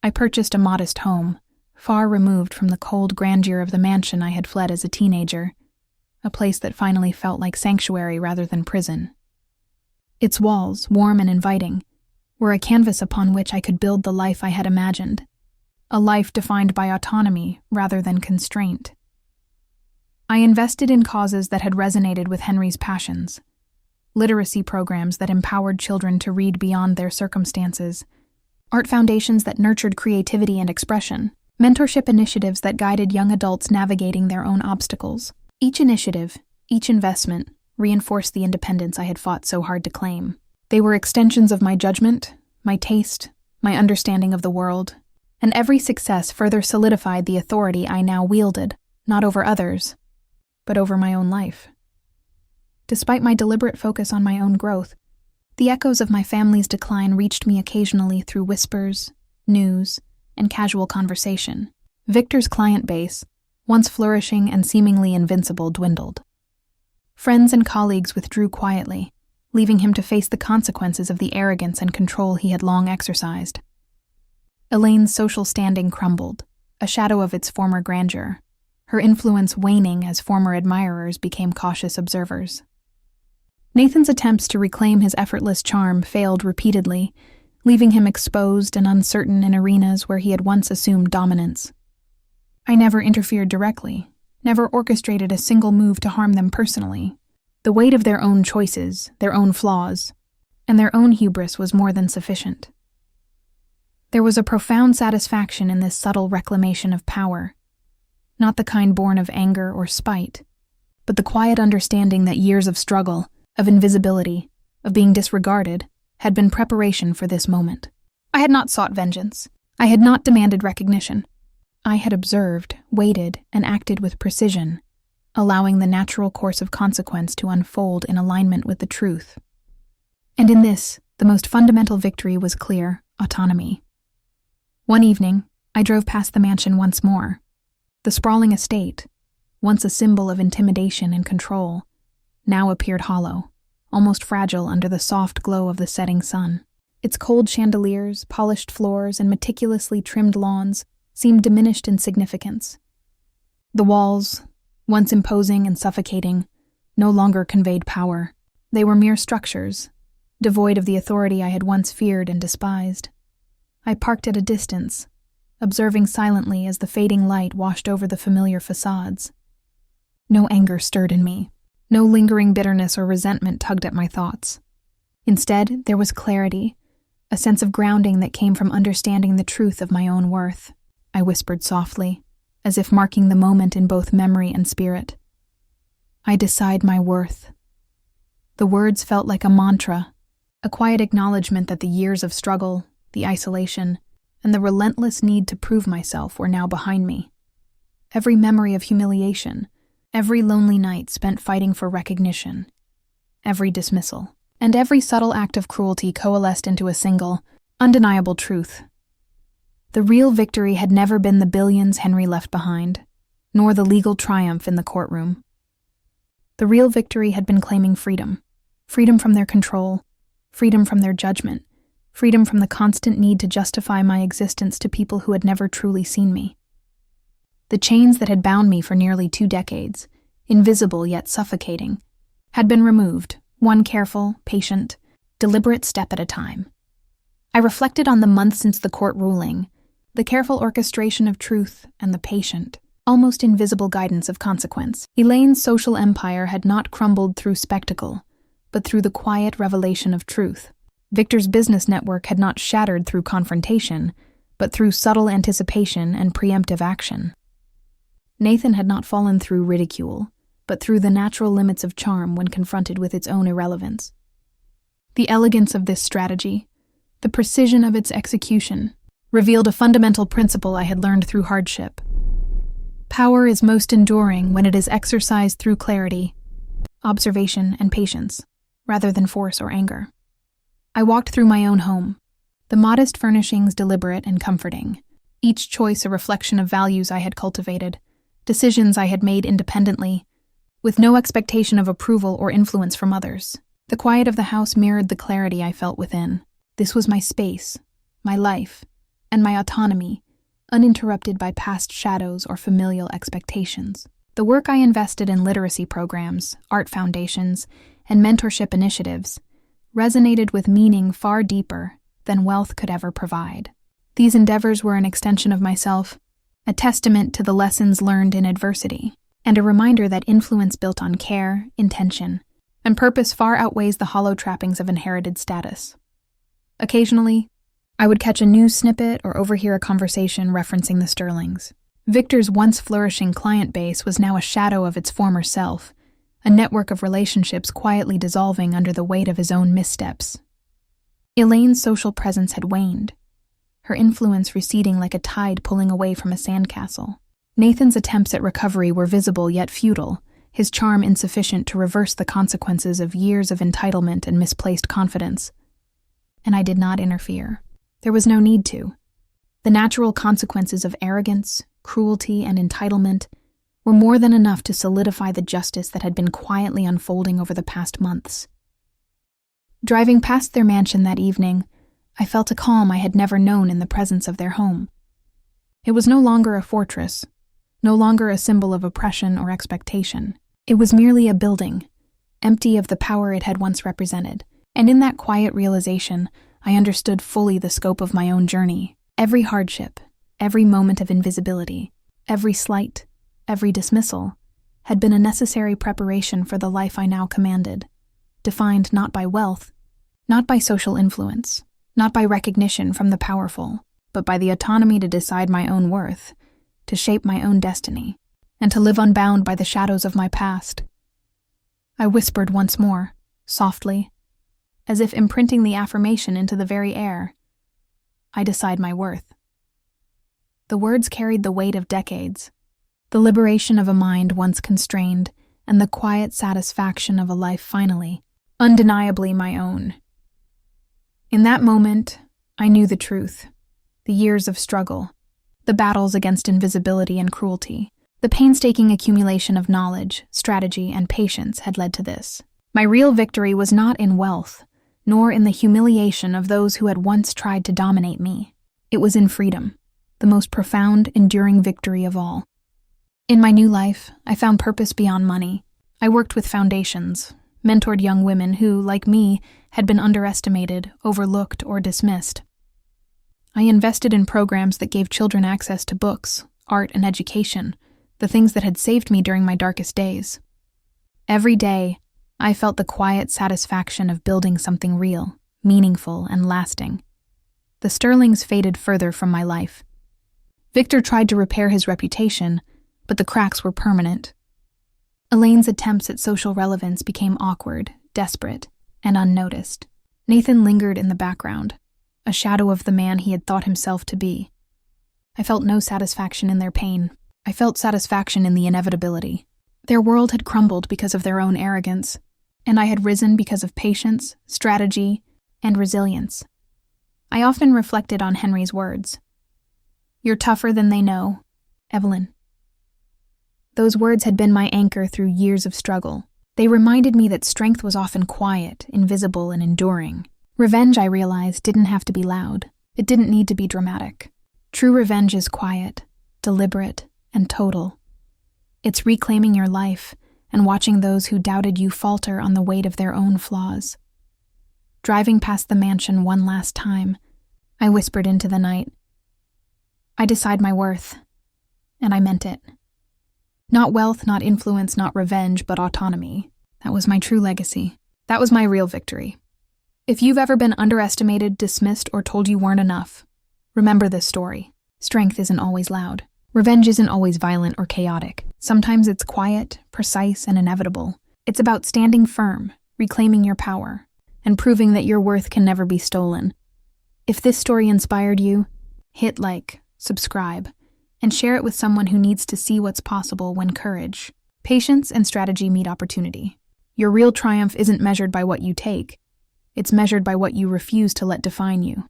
I purchased a modest home, far removed from the cold grandeur of the mansion I had fled as a teenager, a place that finally felt like sanctuary rather than prison. Its walls, warm and inviting, were a canvas upon which I could build the life I had imagined, a life defined by autonomy rather than constraint. I invested in causes that had resonated with Henry's passions, literacy programs that empowered children to read beyond their circumstances, art foundations that nurtured creativity and expression, mentorship initiatives that guided young adults navigating their own obstacles. Each initiative, each investment, reinforced the independence I had fought so hard to claim. They were extensions of my judgment, my taste, my understanding of the world, and every success further solidified the authority I now wielded, not over others, but over my own life. Despite my deliberate focus on my own growth, the echoes of my family's decline reached me occasionally through whispers, news, and casual conversation. Victor's client base, once flourishing and seemingly invincible, dwindled. Friends and colleagues withdrew quietly, leaving him to face the consequences of the arrogance and control he had long exercised. Elaine's social standing crumbled, a shadow of its former grandeur, her influence waning as former admirers became cautious observers. Nathan's attempts to reclaim his effortless charm failed repeatedly, leaving him exposed and uncertain in arenas where he had once assumed dominance. I never interfered directly, never orchestrated a single move to harm them personally. The weight of their own choices, their own flaws, and their own hubris was more than sufficient. There was a profound satisfaction in this subtle reclamation of power, not the kind born of anger or spite, but the quiet understanding that years of struggle, of invisibility, of being disregarded, had been preparation for this moment. I had not sought vengeance. I had not demanded recognition. I had observed, waited, and acted with precision, allowing the natural course of consequence to unfold in alignment with the truth. And in this, the most fundamental victory was clear: autonomy. One evening, I drove past the mansion once more. The sprawling estate, once a symbol of intimidation and control, now appeared hollow, almost fragile under the soft glow of the setting sun. Its cold chandeliers, polished floors, and meticulously trimmed lawns seemed diminished in significance. The walls, once imposing and suffocating, no longer conveyed power. They were mere structures, devoid of the authority I had once feared and despised. I parked at a distance, observing silently as the fading light washed over the familiar facades. No anger stirred in me. No lingering bitterness or resentment tugged at my thoughts. Instead, there was clarity, a sense of grounding that came from understanding the truth of my own worth. I whispered softly, as if marking the moment in both memory and spirit. I decide my worth. The words felt like a mantra, a quiet acknowledgement that the years of struggle, the isolation, and the relentless need to prove myself were now behind me. Every memory of humiliation, every lonely night spent fighting for recognition, every dismissal, and every subtle act of cruelty coalesced into a single, undeniable truth. The real victory had never been the billions Henry left behind, nor the legal triumph in the courtroom. The real victory had been claiming freedom. Freedom from their control, freedom from their judgment, freedom from the constant need to justify my existence to people who had never truly seen me. The chains that had bound me for nearly 2 decades, invisible yet suffocating, had been removed, one careful, patient, deliberate step at a time. I reflected on the months since the court ruling, the careful orchestration of truth and the patient, almost invisible guidance of consequence. Elaine's social empire had not crumbled through spectacle, but through the quiet revelation of truth. Victor's business network had not shattered through confrontation, but through subtle anticipation and preemptive action. Nathan had not fallen through ridicule, but through the natural limits of charm when confronted with its own irrelevance. The elegance of this strategy, the precision of its execution, revealed a fundamental principle I had learned through hardship. Power is most enduring when it is exercised through clarity, observation, and patience, rather than force or anger. I walked through my own home, the modest furnishings deliberate and comforting, each choice a reflection of values I had cultivated, decisions I had made independently, with no expectation of approval or influence from others. The quiet of the house mirrored the clarity I felt within. This was my space, my life, and my autonomy, uninterrupted by past shadows or familial expectations. The work I invested in literacy programs, art foundations, and mentorship initiatives resonated with meaning far deeper than wealth could ever provide. These endeavors were an extension of myself, a testament to the lessons learned in adversity, and a reminder that influence built on care, intention, and purpose far outweighs the hollow trappings of inherited status. Occasionally, I would catch a news snippet or overhear a conversation referencing the Sterlings. Victor's once flourishing client base was now a shadow of its former self, a network of relationships quietly dissolving under the weight of his own missteps. Elaine's social presence had waned, her influence receding like a tide pulling away from a sandcastle. Nathan's attempts at recovery were visible yet futile, his charm insufficient to reverse the consequences of years of entitlement and misplaced confidence. And I did not interfere. There was no need to. The natural consequences of arrogance, cruelty, and entitlement were more than enough to solidify the justice that had been quietly unfolding over the past months. Driving past their mansion that evening, I felt a calm I had never known in the presence of their home. It was no longer a fortress, no longer a symbol of oppression or expectation. It was merely a building, empty of the power it had once represented. And in that quiet realization, I understood fully the scope of my own journey. Every hardship, every moment of invisibility, every slight, every dismissal, had been a necessary preparation for the life I now commanded, defined not by wealth, not by social influence, not by recognition from the powerful, but by the autonomy to decide my own worth, to shape my own destiny, and to live unbound by the shadows of my past. I whispered once more, softly, as if imprinting the affirmation into the very air. I decide my worth. The words carried the weight of decades, the liberation of a mind once constrained, and the quiet satisfaction of a life finally, undeniably my own. In that moment, I knew the truth, the years of struggle, the battles against invisibility and cruelty, the painstaking accumulation of knowledge, strategy, and patience had led to this. My real victory was not in wealth, nor in the humiliation of those who had once tried to dominate me. It was in freedom, the most profound, enduring victory of all. In my new life, I found purpose beyond money. I worked with foundations, mentored young women who, like me, had been underestimated, overlooked, or dismissed. I invested in programs that gave children access to books, art, and education, the things that had saved me during my darkest days. Every day, I felt the quiet satisfaction of building something real, meaningful, and lasting. The Sterlings faded further from my life. Victor tried to repair his reputation, but the cracks were permanent. Elaine's attempts at social relevance became awkward, desperate, and unnoticed. Nathan lingered in the background, a shadow of the man he had thought himself to be. I felt no satisfaction in their pain. I felt satisfaction in the inevitability. Their world had crumbled because of their own arrogance, and I had risen because of patience, strategy, and resilience. I often reflected on Henry's words. "You're tougher than they know, Evelyn." Those words had been my anchor through years of struggle. They reminded me that strength was often quiet, invisible, and enduring. Revenge, I realized, didn't have to be loud. It didn't need to be dramatic. True revenge is quiet, deliberate, and total. It's reclaiming your life and watching those who doubted you falter on the weight of their own flaws. Driving past the mansion one last time, I whispered into the night, "I decide my worth," and I meant it. Not wealth, not influence, not revenge, but autonomy. That was my true legacy. That was my real victory. If you've ever been underestimated, dismissed, or told you weren't enough, remember this story. Strength isn't always loud. Revenge isn't always violent or chaotic. Sometimes it's quiet, precise, and inevitable. It's about standing firm, reclaiming your power, and proving that your worth can never be stolen. If this story inspired you, hit like, subscribe, and share it with someone who needs to see what's possible when courage, patience, and strategy meet opportunity. Your real triumph isn't measured by what you take. It's measured by what you refuse to let define you.